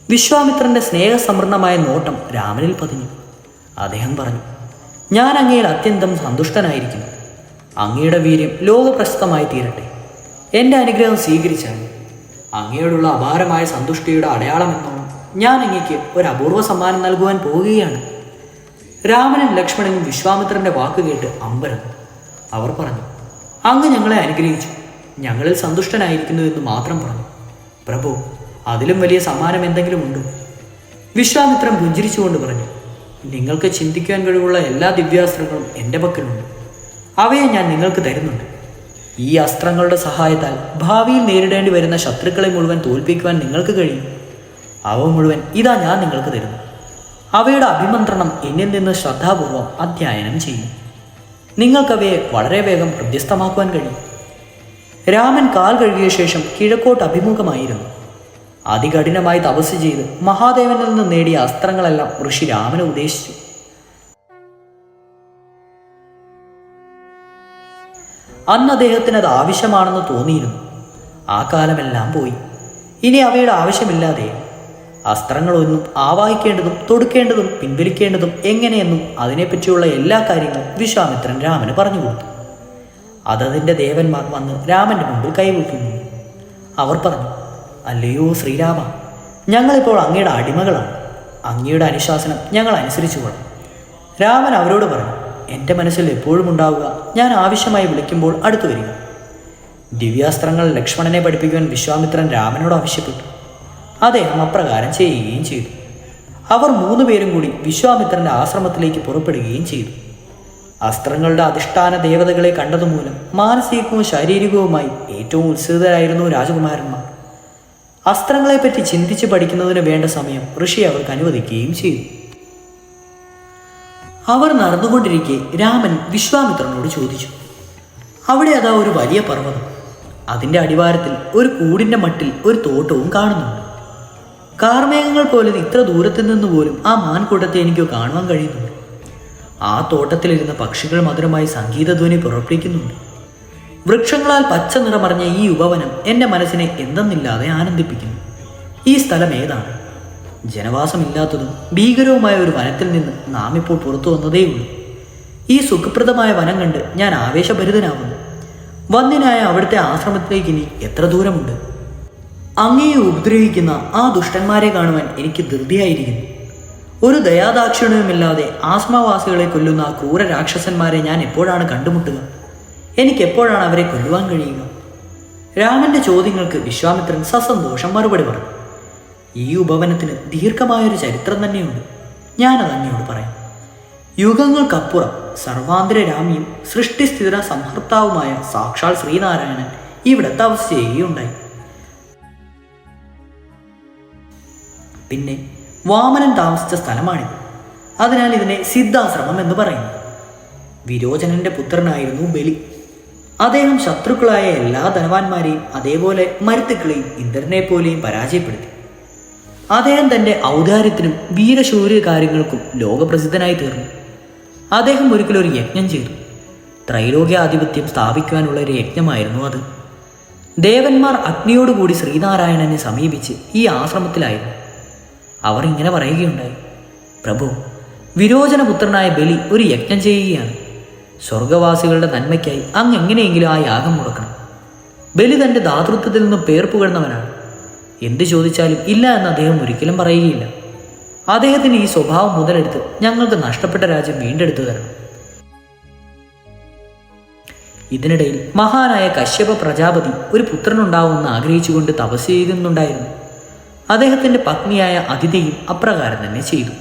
വിശ്വാമിത്രന്റെ സ്നേഹസമൃദ്ധമായ നോട്ടം രാമനിൽ പതിഞ്ഞു. അദ്ദേഹം പറഞ്ഞു, ഞാൻ അങ്ങയിൽ അത്യന്തം സന്തുഷ്ടനായിരിക്കുന്നു. അങ്ങയുടെ വീര്യം ലോകപ്രശസ്തമായി തീരട്ടെ. എൻ്റെ അനുഗ്രഹം സ്വീകരിച്ചാൽ അങ്ങയോടുള്ള അപാരമായ സന്തുഷ്ടിയുടെ അടയാളമെന്നോണം ഞാൻ അങ്ങയ്ക്ക് ഒരു അപൂർവ സമ്മാനം നൽകുവാൻ പോവുകയാണ്. രാമനും ലക്ഷ്മണനും വിശ്വാമിത്രന്റെ വാക്ക് കേട്ട് അമ്പരന്നു. അവർ പറഞ്ഞു, അങ്ങ് ഞങ്ങളെ അനുഗ്രഹിച്ചു. ഞങ്ങളിൽ സന്തുഷ്ടനായിരിക്കുന്നു എന്ന് മാത്രം പറഞ്ഞു. പ്രഭു, അതിലും വലിയ സമ്മാനം എന്തെങ്കിലും ഉണ്ടോ? വിശ്വാമിത്രൻ പുഞ്ചിരിച്ചുകൊണ്ട് പറഞ്ഞു, നിങ്ങൾക്ക് ചിന്തിക്കുവാൻ കഴിവുള്ള എല്ലാ ദിവ്യാസ്ത്രങ്ങളും എൻ്റെ പക്കലുണ്ട്. അവയെ ഞാൻ നിങ്ങൾക്ക് തരുന്നുണ്ട്. ഈ അസ്ത്രങ്ങളുടെ സഹായത്താൽ ഭാവിയിൽ നേരിടേണ്ടി വരുന്ന ശത്രുക്കളെ മുഴുവൻ തോൽപ്പിക്കുവാൻ നിങ്ങൾക്ക് കഴിയും. അവ മുഴുവൻ ഇതാ ഞാൻ നിങ്ങൾക്ക് തരുന്നു. അവയുടെ അഭിമന്ത്രണം എന്നിൽ നിന്ന് ശ്രദ്ധാപൂർവം അധ്യയനം ചെയ്യും. നിങ്ങൾക്കവയെ വളരെ വേഗം ഹൃദ്യസ്ഥമാക്കുവാൻ കഴിയും. രാമൻ കാൽ കഴുകിയ ശേഷം കിഴക്കോട്ട് അഭിമുഖമായിരുന്നു. അതികഠിനമായി തപസ് ചെയ്ത് മഹാദേവനിൽ നിന്ന് നേടിയ അസ്ത്രങ്ങളെല്ലാം ഋഷി രാമന് ഉപദേശിച്ചു. അന്ന് അദ്ദേഹത്തിന് അത് ആവശ്യമാണെന്ന് തോന്നിയിരുന്നു. ആ കാലമെല്ലാം പോയി. ഇനി അവയുടെ ആവശ്യമില്ലാതെ അസ്ത്രങ്ങളൊന്നും ആവാഹിക്കേണ്ടതും തൊടുക്കേണ്ടതും പിൻവലിക്കേണ്ടതും എങ്ങനെയെന്നും അതിനെപ്പറ്റിയുള്ള എല്ലാ കാര്യങ്ങളും വിശ്വാമിത്രൻ രാമന് പറഞ്ഞു കൊടുത്തു. അതതിൻ്റെ ദേവന്മാർ വന്ന് രാമൻ്റെ മുമ്പിൽ കൈവയ്ക്കുന്നു. അവർ പറഞ്ഞു, അല്ലയോ ശ്രീരാമ, ഞങ്ങളിപ്പോൾ അങ്ങയുടെ അടിമകളാണ്. അങ്ങയുടെ അനുശാസനം ഞങ്ങൾ അനുസരിച്ചു കൊള്ളാം. രാമൻ അവരോട് പറഞ്ഞു, എൻ്റെ മനസ്സിൽ എപ്പോഴും ഉണ്ടാവുക. ഞാൻ ആവശ്യമായി വിളിക്കുമ്പോൾ അടുത്തു വരിക. ദിവ്യാസ്ത്രങ്ങൾ ലക്ഷ്മണനെ പഠിപ്പിക്കുവാൻ വിശ്വാമിത്രൻ രാമനോട് ആവശ്യപ്പെട്ടു. അദ്ദേഹം അപ്രകാരം ചെയ്യുകയും ചെയ്തു. അവർ 3 പേരും കൂടി വിശ്വാമിത്രന്റെ ആശ്രമത്തിലേക്ക് പുറപ്പെടുകയും ചെയ്തു. അസ്ത്രങ്ങളുടെ അധിഷ്ഠാന ദേവതകളെ കണ്ടതുമൂലം മാനസികവും ശാരീരികവുമായി ഏറ്റവും ഉത്സുകരായിരുന്നു രാജകുമാരന്മാർ. അസ്ത്രങ്ങളെപ്പറ്റി ചിന്തിച്ച് പഠിക്കുന്നതിന് വേണ്ട സമയം ഋഷി അവർക്ക് അനുവദിക്കുകയും ചെയ്തു. അവർ നടന്നുകൊണ്ടിരിക്കെ രാമൻ വിശ്വാമിത്രനോട് ചോദിച്ചു, അവിടെ അതാ ഒരു വലിയ പർവ്വതം. അതിൻ്റെ അടിവാരത്തിൽ ഒരു കൂടിൻ്റെ മട്ടിൽ ഒരു തോട്ടവും കാണുന്നുണ്ട്. കാർമേഘങ്ങൾ പോലെ ഇത്ര ദൂരത്തിൽ നിന്ന് പോലും ആ മാൻകൂട്ടത്തെ എനിക്ക് കാണുവാൻ കഴിയുന്നുണ്ട്. ആ തോട്ടത്തിലിരുന്ന പക്ഷികൾ മധുരമായി സംഗീതധ്വനി പുറപ്പെടുവിക്കുന്നുണ്ട്. വൃക്ഷങ്ങളാൽ പച്ച നിറമറിഞ്ഞ ഈ ഉപവനം എൻ്റെ മനസ്സിനെ എന്തെന്നില്ലാതെ ആനന്ദിപ്പിക്കുന്നു. ഈ സ്ഥലം ഏതാണ്? ജനവാസമില്ലാത്തതും ഭീകരവുമായ ഒരു വനത്തിൽ നിന്ന് നാം ഇപ്പോൾ പുറത്തു വന്നതേയുള്ളൂ. ഈ സുഖപ്രദമായ വനം കണ്ട് ഞാൻ ആവേശഭരിതനാകുന്നു. വന്ദ്യനായ അവിടുത്തെ ആശ്രമത്തിലേക്ക് ഇനി എത്ര ദൂരമുണ്ട്? അങ്ങയെ ഉപദ്രവിക്കുന്ന ആ ദുഷ്ടന്മാരെ കാണുവാൻ എനിക്ക് ധൃതിയായിരിക്കുന്നു. ഒരു ദയാദാക്ഷിണ്യവുമില്ലാതെ ആശ്രമവാസികളെ കൊല്ലുന്ന ആ ക്രൂര രാക്ഷസന്മാരെ ഞാൻ എപ്പോഴാണ് കണ്ടുമുട്ടുക? എനിക്കെപ്പോഴാണ് അവരെ കൊല്ലുവാൻ കഴിയുക? രാമന്റെ ചോദ്യങ്ങൾക്ക് വിശ്വാമിത്രൻ സസന്തോഷം മറുപടി പറഞ്ഞു. ഈ ഉപവനത്തിന് ദീർഘമായൊരു ചരിത്രം തന്നെയുണ്ട്. ഞാനത് അങ്ങയോട് പറയാം. യുഗങ്ങൾക്കപ്പുറം സർവാന്തരരാമിയും സൃഷ്ടിസ്ഥിര സംഹർത്താവുമായ സാക്ഷാൽ ശ്രീനാരായണൻ ഇവിടെ തപസ് ചെയ്യുകയുണ്ടായി. പിന്നെ വാമനൻ താമസിച്ച സ്ഥലമാണിത്. അതിനാൽ ഇതിനെ സിദ്ധാശ്രമം എന്ന് പറയുന്നു. വിരോചനന്റെ പുത്രനായിരുന്നു ബലി. അദ്ദേഹം ശത്രുക്കളായ എല്ലാ ധനവാന്മാരെയും അതേപോലെ മരുത്തുക്കളെയും ഇന്ദ്രനെ പോലെയും പരാജയപ്പെടുത്തി. അദ്ദേഹം തൻ്റെ ഔദാര്യത്തിനും വീരശൂര്യ കാര്യങ്ങൾക്കും ലോകപ്രസിദ്ധനായി തീർന്നു. അദ്ദേഹം ഒരിക്കലൊരു യജ്ഞം ചെയ്തു. ത്രൈലോക്യാധിപത്യം സ്ഥാപിക്കുവാനുള്ള ഒരു യജ്ഞമായിരുന്നു അത്. ദേവന്മാർ അഗ്നിയോടുകൂടി ശ്രീനാരായണനെ സമീപിച്ച് ഈ ആശ്രമത്തിലായിരുന്നു. അവർ ഇങ്ങനെ പറയുകയുണ്ടായി: പ്രഭു, വിരോചനപുത്രനായ ബലി ഒരു യജ്ഞം ചെയ്യുകയാണ്. സ്വർഗവാസികളുടെ നന്മയ്ക്കായി അങ്ങ് എങ്ങനെയെങ്കിലും ആ യാഗം മുടക്കണം. ബലി തൻ്റെ ധാതൃത്വത്തിൽ നിന്നും പേർ പുകഴ്ന്നവനാണ്. എന്ത് ചോദിച്ചാലും ഇല്ല എന്ന് അദ്ദേഹം ഒരിക്കലും പറയുകയില്ല. അദ്ദേഹത്തിന് ഈ സ്വഭാവം മുതലെടുത്ത് ഞങ്ങൾക്ക് നഷ്ടപ്പെട്ട രാജ്യം വീണ്ടെടുത്തു തരണം. ഇതിനിടയിൽ മഹാനായ കശ്യപ പ്രജാപതി ഒരു പുത്രനുണ്ടാവുമെന്ന് ആഗ്രഹിച്ചുകൊണ്ട് തപസ് ചെയ്യുന്നുണ്ടായിരുന്നു. അദ്ദേഹത്തിൻ്റെ പത്നിയായ അതിഥിയും അപ്രകാരം തന്നെ ചെയ്തു.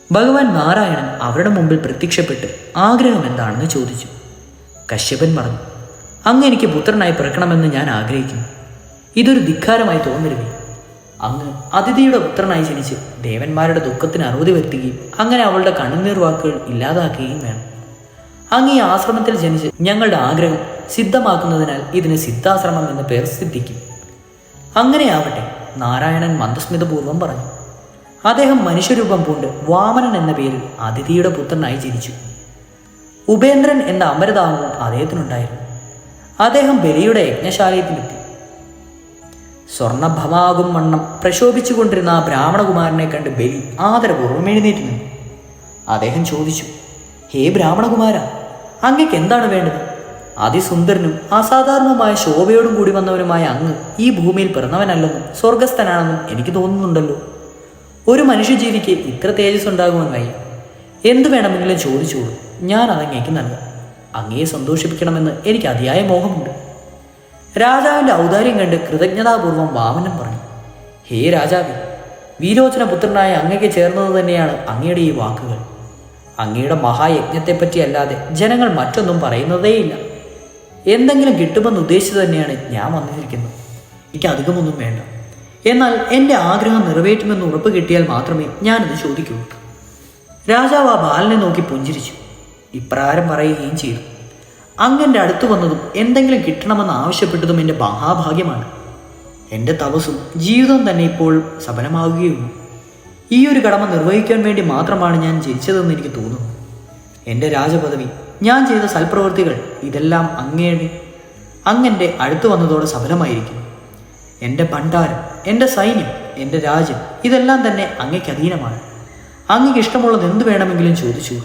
ഭഗവാൻ നാരായണൻ അവരുടെ മുമ്പിൽ പ്രത്യക്ഷപ്പെട്ട് ആഗ്രഹം എന്താണെന്ന് ചോദിച്ചു. കശ്യപൻ പറഞ്ഞു: അങ്ങ് എനിക്ക് പുത്രനായി പിറക്കണമെന്ന് ഞാൻ ആഗ്രഹിക്കുന്നു. ഇതൊരു ധിക്കാരമായി തോന്നരുതേ. അങ്ങ് അതിഥിയുടെ പുത്രനായി ജനിച്ച് ദേവന്മാരുടെ ദുഃഖത്തിന് അറുതി വരുത്തുകയും അങ്ങനെ അവളുടെ കണ്ണുനീർ വാക്കുകൾ ഇല്ലാതാക്കുകയും വേണം. അങ്ങ് ഈ ആശ്രമത്തിൽ ജനിച്ച് ഞങ്ങളുടെ ആഗ്രഹം സിദ്ധമാക്കുന്നതിനാൽ ഇതിന് സിദ്ധാശ്രമം എന്ന പേർ സിദ്ധിക്കും. അങ്ങനെയാവട്ടെ, നാരായണൻ മന്ദസ്മിതപൂർവ്വം പറഞ്ഞു. അദ്ദേഹം മനുഷ്യരൂപം പൂണ്ട് വാമനൻ എന്ന പേരിൽ അതിഥിയുടെ പുത്രനായി ജനിച്ചു. ഉപേന്ദ്രൻ എന്ന അമരതാമവും അദ്ദേഹത്തിനുണ്ടായിരുന്നു. അദ്ദേഹം ബലിയുടെ യജ്ഞശാലയത്തിലെത്തി. സ്വർണഭമാകും വണ്ണം പ്രശോഭിച്ചുകൊണ്ടിരുന്ന ആ ബ്രാഹ്മണകുമാരനെ കണ്ട് ബലി ആദരപൂർവ്വം എഴുന്നേറ്റ് നിന്നു. അദ്ദേഹം ചോദിച്ചു: ഹേ ബ്രാഹ്മണകുമാര, അങ്ങക്ക് എന്താണ് വേണ്ടത്? അതിസുന്ദരനും അസാധാരണവുമായ ശോഭയോടും കൂടി വന്നവനുമായ അങ്ങ് ഈ ഭൂമിയിൽ പിറന്നവനല്ലെന്നും സ്വർഗസ്ഥനാണെന്നും എനിക്ക് തോന്നുന്നുണ്ടല്ലോ. ഒരു മനുഷ്യജീവിക്ക് ഇത്ര തേജസ് ഉണ്ടാകുവാൻ വയ്യ. എന്തു വേണമെങ്കിലും ചോദിച്ചോളൂ, ഞാൻ അതങ്ങേക്ക് നൽകാം. അങ്ങയെ സന്തോഷിപ്പിക്കണമെന്ന് എനിക്ക് അതിയായ മോഹമുണ്ട്. രാജാവിൻ്റെ ഔദാര്യം കണ്ട് കൃതജ്ഞതാപൂർവം വാമനൻ പറഞ്ഞു: ഹേ രാജാവേ, വീരോചനപുത്രനായ അങ്ങയ്ക്ക് ചേർന്നത് തന്നെയാണ് അങ്ങയുടെ ഈ വാക്കുകൾ. അങ്ങയുടെ മഹായജ്ഞത്തെപ്പറ്റി അല്ലാതെ ജനങ്ങൾ മറ്റൊന്നും പറയുന്നതേയില്ല. എന്തെങ്കിലും കിട്ടുമെന്ന് ഉദ്ദേശിച്ചു തന്നെയാണ് ഞാൻ വന്നിരിക്കുന്നത്. എനിക്ക് അധികമൊന്നും വേണ്ട. എന്നാൽ എൻ്റെ ആഗ്രഹം നിറവേറ്റുമെന്ന് ഉറപ്പ് കിട്ടിയാൽ മാത്രമേ ഞാനത് ചോദിക്കൂ. രാജാവ് ആ ബാലനെ നോക്കി പുഞ്ചിരിച്ചു. ഇപ്രകാരം പറയുകയും ചെയ്തു: അങ്ങൻ്റെ അടുത്ത് വന്നതും എന്തെങ്കിലും കിട്ടണമെന്ന് ആവശ്യപ്പെട്ടതും എൻ്റെ മഹാഭാഗ്യമാണ്. എൻ്റെ തപസ്സും ജീവിതവും തന്നെ ഇപ്പോൾ സഫലമാകുകയുള്ളൂ. ഈ ഒരു കടമ നിർവഹിക്കാൻ വേണ്ടി മാത്രമാണ് ഞാൻ ജനിച്ചതെന്ന് എനിക്ക് തോന്നുന്നു. എൻ്റെ രാജപദവി, ഞാൻ ചെയ്ത സൽപ്രവൃത്തികൾ, ഇതെല്ലാം അങ്ങൻ്റെ അടുത്ത് വന്നതോടെ സഫലമായിരിക്കും. എൻ്റെ ഭണ്ഡാരം, എൻ്റെ സൈന്യം, എൻ്റെ രാജ്യം, ഇതെല്ലാം തന്നെ അങ്ങയ്ക്ക് അധീനമാണ്. അങ്ങയ്ക്ക് ഇഷ്ടമുള്ളത് എന്ത് വേണമെങ്കിലും ചോദിച്ചു.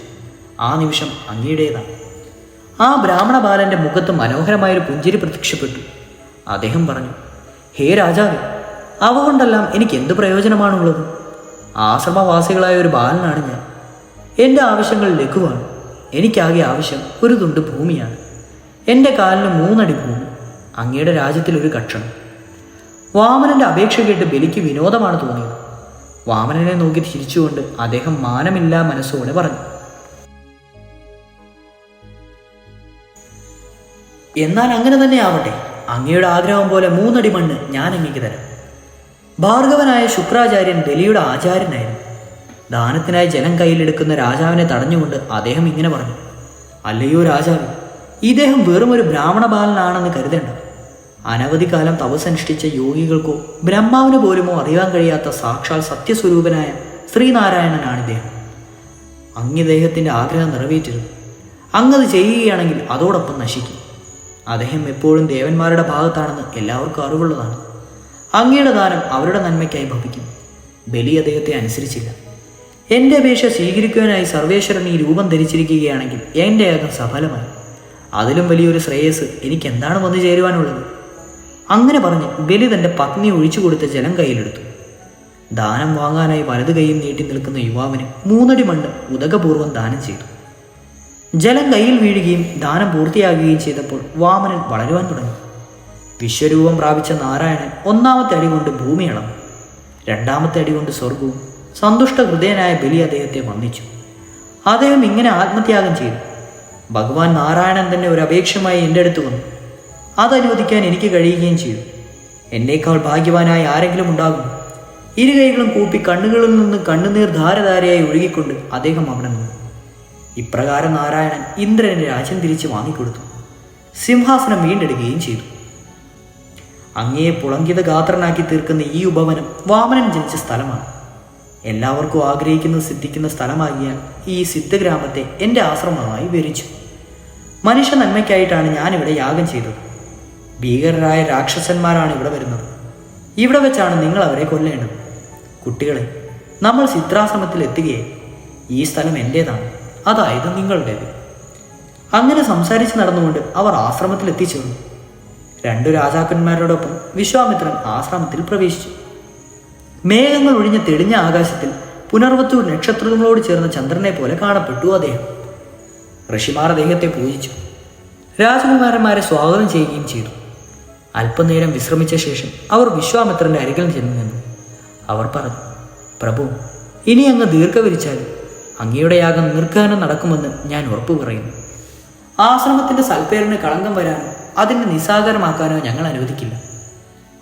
ആ നിമിഷം അങ്ങയുടേതാണ്. ആ ബ്രാഹ്മണ ബാലൻ്റെ മുഖത്ത് മനോഹരമായൊരു പുഞ്ചിരി പ്രത്യക്ഷപ്പെട്ടു. അദ്ദേഹം പറഞ്ഞു: ഹേ രാജാവേ, അവ കൊണ്ടെല്ലാം എനിക്ക് എന്ത് പ്രയോജനമാണുള്ളത്? ആശ്രമവാസികളായ ഒരു ബാലനാണ് ഞാൻ. എൻ്റെ ആവശ്യങ്ങൾ ലഘുവാണ്. എനിക്കാകെ ആവശ്യം ഒരു തുണ്ട് ഭൂമിയാണ്. എൻ്റെ കാലിന് 3 അടി ഭൂമി, അങ്ങയുടെ രാജ്യത്തിൽ ഒരു കക്ഷണം. വാമനൻ്റെ അപേക്ഷ കേട്ട് ബലിക്ക് വിനോദമാണ് തോന്നിയത്. വാമനനെ നോക്കി ചിരിച്ചുകൊണ്ട് അദ്ദേഹം മാനമില്ലാ മനസ്സോടെ പറഞ്ഞു: എന്നാൽ അങ്ങനെ തന്നെ ആവട്ടെ. അങ്ങയുടെ ആഗ്രഹം പോലെ 3 അടി മണ്ണ് ഞാൻ അങ്ങേക്ക് തരാം. ഭാർഗവനായ ശുക്രാചാര്യൻ ബലിയുടെ ആചാര്യനായിരുന്നു. ദാനത്തിനായി ജലം കയ്യിലെടുക്കുന്ന രാജാവിനെ തടഞ്ഞുകൊണ്ട് അദ്ദേഹം ഇങ്ങനെ പറഞ്ഞു: അല്ലയോ രാജാവ്, ഇദ്ദേഹം വെറും ഒരു ബ്രാഹ്മണ ബാലനാണെന്ന് കരുതേണ്ട. അനവധി കാലം തപസ്സനുഷ്ഠിച്ച യോഗികൾക്കോ ബ്രഹ്മാവിന് പോലുമോ അറിയാൻ കഴിയാത്ത സാക്ഷാൽ സത്യസ്വരൂപനായ ശ്രീനാരായണനാണ് ഇദ്ദേഹം. ഇദ്ദേഹത്തിൻ്റെ ആഗ്രഹം നിറവേറ്റരുത്. അങ്ങത് ചെയ്യുകയാണെങ്കിൽ അതോടൊപ്പം നശിക്കും. അദ്ദേഹം എപ്പോഴും ദേവന്മാരുടെ ഭാഗത്താണെന്ന് എല്ലാവർക്കും അറിവുള്ളതാണ്. അങ്ങയുടെ ദാനം അവരുടെ നന്മയ്ക്കായി ഭവിക്കും. ബലി അദ്ദേഹത്തെ അനുസരിച്ചില്ല. എൻ്റെ അപേക്ഷ സ്വീകരിക്കുവാനായി സർവേശ്വരൻ ഈ രൂപം ധരിച്ചിരിക്കുകയാണെങ്കിൽ എൻ്റെ യാഗം സഫലമായി. അതിലും വലിയൊരു ശ്രേയസ് എനിക്ക് എന്താണ് വന്നു ചേരുവാനുള്ളത്? അങ്ങനെ പറഞ്ഞ് ബലി തൻ്റെ പത്നി ഒഴിച്ചു കൊടുത്ത ജലം കയ്യിലെടുത്തു. ദാനം വാങ്ങാനായി വലതു കൈയും നീട്ടി നിൽക്കുന്ന യുവാവിന് 3 അടി മണ്ണ് ഉദകപൂർവ്വം ദാനം ചെയ്തു. ജലം കയ്യിൽ വീഴുകയും ദാനം പൂർത്തിയാകുകയും ചെയ്തപ്പോൾ വാമനൻ വളരുവാൻ തുടങ്ങി. വിശ്വരൂപം പ്രാപിച്ച നാരായണൻ 1-ാമത്തെ അടി കൊണ്ട് ഭൂമി അളന്നു. 2-ാമത്തെ അടി കൊണ്ട് സ്വർഗവും. സന്തുഷ്ട ഹൃദയനായ ബലി അദ്ദേഹത്തെ വന്ദിച്ചു. അദ്ദേഹം ഇങ്ങനെ ആത്മത്യാഗം ചെയ്തു. ഭഗവാൻ നാരായണൻ തന്നെ ഒരു അപേക്ഷയുമായി എൻ്റെ അടുത്ത് വന്നു. അതനുവദിക്കാൻ എനിക്ക് കഴിയുകയും ചെയ്തു. എന്നേക്കാൾ ഭാഗ്യവാനായി ആരെങ്കിലും ഉണ്ടാകും? ഇരുകൈകളും കൂപ്പി കണ്ണുകളിൽ നിന്ന് കണ്ണുനീർ ധാരധാരയായി ഒഴുകിക്കൊണ്ട് അദ്ദേഹം അവിടെ നിന്നു. ഇപ്രകാരം നാരായണൻ ഇന്ദ്രന് രാജ്യം തിരിച്ച് വാങ്ങിക്കൊടുത്തു. സിംഹാസനം വീണ്ടെടുക്കുകയും ചെയ്തു. അങ്ങയെ പുളങ്കിത ഗാത്രനാക്കി തീർക്കുന്ന ഈ ഉപവനം വാമനൻ ജനിച്ച സ്ഥലമാണ്. എല്ലാവർക്കും ആഗ്രഹിക്കുന്നത് സിദ്ധിക്കുന്ന സ്ഥലമാകിയാൽ ഈ സിദ്ധഗ്രാമത്തെ എൻ്റെ ആശ്രമമായി വിവരിച്ചു. മനുഷ്യ നന്മയ്ക്കായിട്ടാണ് ഞാനിവിടെ യാഗം ചെയ്തത്. ഭീകരരായ രാക്ഷസന്മാരാണ് ഇവിടെ വരുന്നത്. ഇവിടെ വെച്ചാണ് നിങ്ങൾ അവരെ കൊല്ലേണ്ടത്. കുട്ടികളെ, നമ്മൾ സിദ്ധാശ്രമത്തിൽ എത്തുകയായി. ഈ സ്ഥലം എൻ്റേതാണ്, അതായത് നിങ്ങളുടേത്. അങ്ങനെ സംസാരിച്ച് നടന്നുകൊണ്ട് അവർ ആശ്രമത്തിൽ എത്തിച്ചേർന്നു. 2 രാജാക്കന്മാരോടൊപ്പം വിശ്വാമിത്രൻ ആശ്രമത്തിൽ പ്രവേശിച്ചു. മേഘങ്ങൾ ഒഴിഞ്ഞ തെളിഞ്ഞ ആകാശത്തിൽ പുനർവത്തു നക്ഷത്രങ്ങളോട് ചേർന്ന ചന്ദ്രനെ പോലെ കാണപ്പെട്ടു അദ്ദേഹം. ഋഷിമാർ അദ്ദേഹത്തെ പൂജിച്ചു. രാജകുമാരന്മാരെ സ്വാഗതം ചെയ്യുകയും ചെയ്തു. അല്പനേരം വിശ്രമിച്ച ശേഷം അവർ വിശ്വാമിത്രന്റെ അരികിൽ ചെന്നു നിന്നു. അവർ പറഞ്ഞു, പ്രഭു, ഇനി അങ്ങ് ദീർഘവരിച്ചാലും അങ്ങയുടെ യാഗം നിർഗഹനം നടക്കുമെന്ന് ഞാൻ ഉറപ്പു പറയുന്നു. ആശ്രമത്തിന്റെ സൽപ്പേരിന് കളങ്കം വരാനോ അതിനെ നിസ്സാകാരമാക്കാനോ ഞങ്ങൾ അനുവദിക്കില്ല.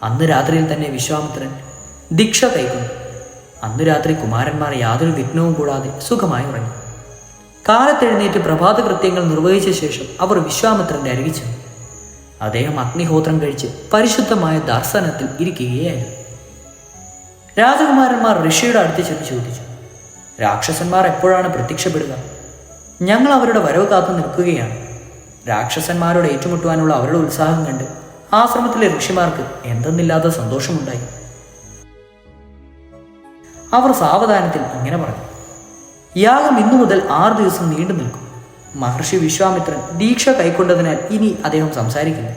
അന്ന് രാത്രിയിൽ തന്നെ വിശ്വാമിത്രൻ ദീക്ഷ കൈക്കൊണ്ടു. അന്ന് രാത്രി കുമാരന്മാർ യാതൊരു വിഘ്നവും കൂടാതെ സുഖമായി ഉറങ്ങി. കാലത്തെഴുന്നേറ്റ് പ്രഭാത കൃത്യങ്ങൾ നിർവഹിച്ച ശേഷം അവർ വിശ്വാമിത്രന്റെ അരികിൽ ചെന്നു. അദ്ദേഹം അഗ്നിഹോത്രം കഴിച്ച് പരിശുദ്ധമായ ദർശനത്തിൽ ഇരിക്കുകയായിരുന്നു. രാജകുമാരന്മാർ ഋഷിയുടെ അടുത്ത് ചെന്ന് ചോദിച്ചു, രാക്ഷസന്മാർ എപ്പോഴാണ് പ്രത്യക്ഷപ്പെടുക? ഞങ്ങൾ അവരുടെ വരവ് കാത്തു നിൽക്കുകയാണ്. രാക്ഷസന്മാരോട് ഏറ്റുമുട്ടുവാനുള്ള അവരുടെ ഉത്സാഹം കണ്ട് ആശ്രമത്തിലെ ഋഷിമാർക്ക് എന്തെന്നില്ലാത്ത സന്തോഷമുണ്ടായി. അവർ സാവധാനത്തിൽ ഇങ്ങനെ പറഞ്ഞു, യാഗം ഇന്നു മുതൽ 6 ദിവസം നീണ്ടു നിൽക്കും. മഹർഷി വിശ്വാമിത്രൻ ദീക്ഷ കൈക്കൊണ്ടതിനാൽ ഇനി അദ്ദേഹം സംസാരിക്കില്ല.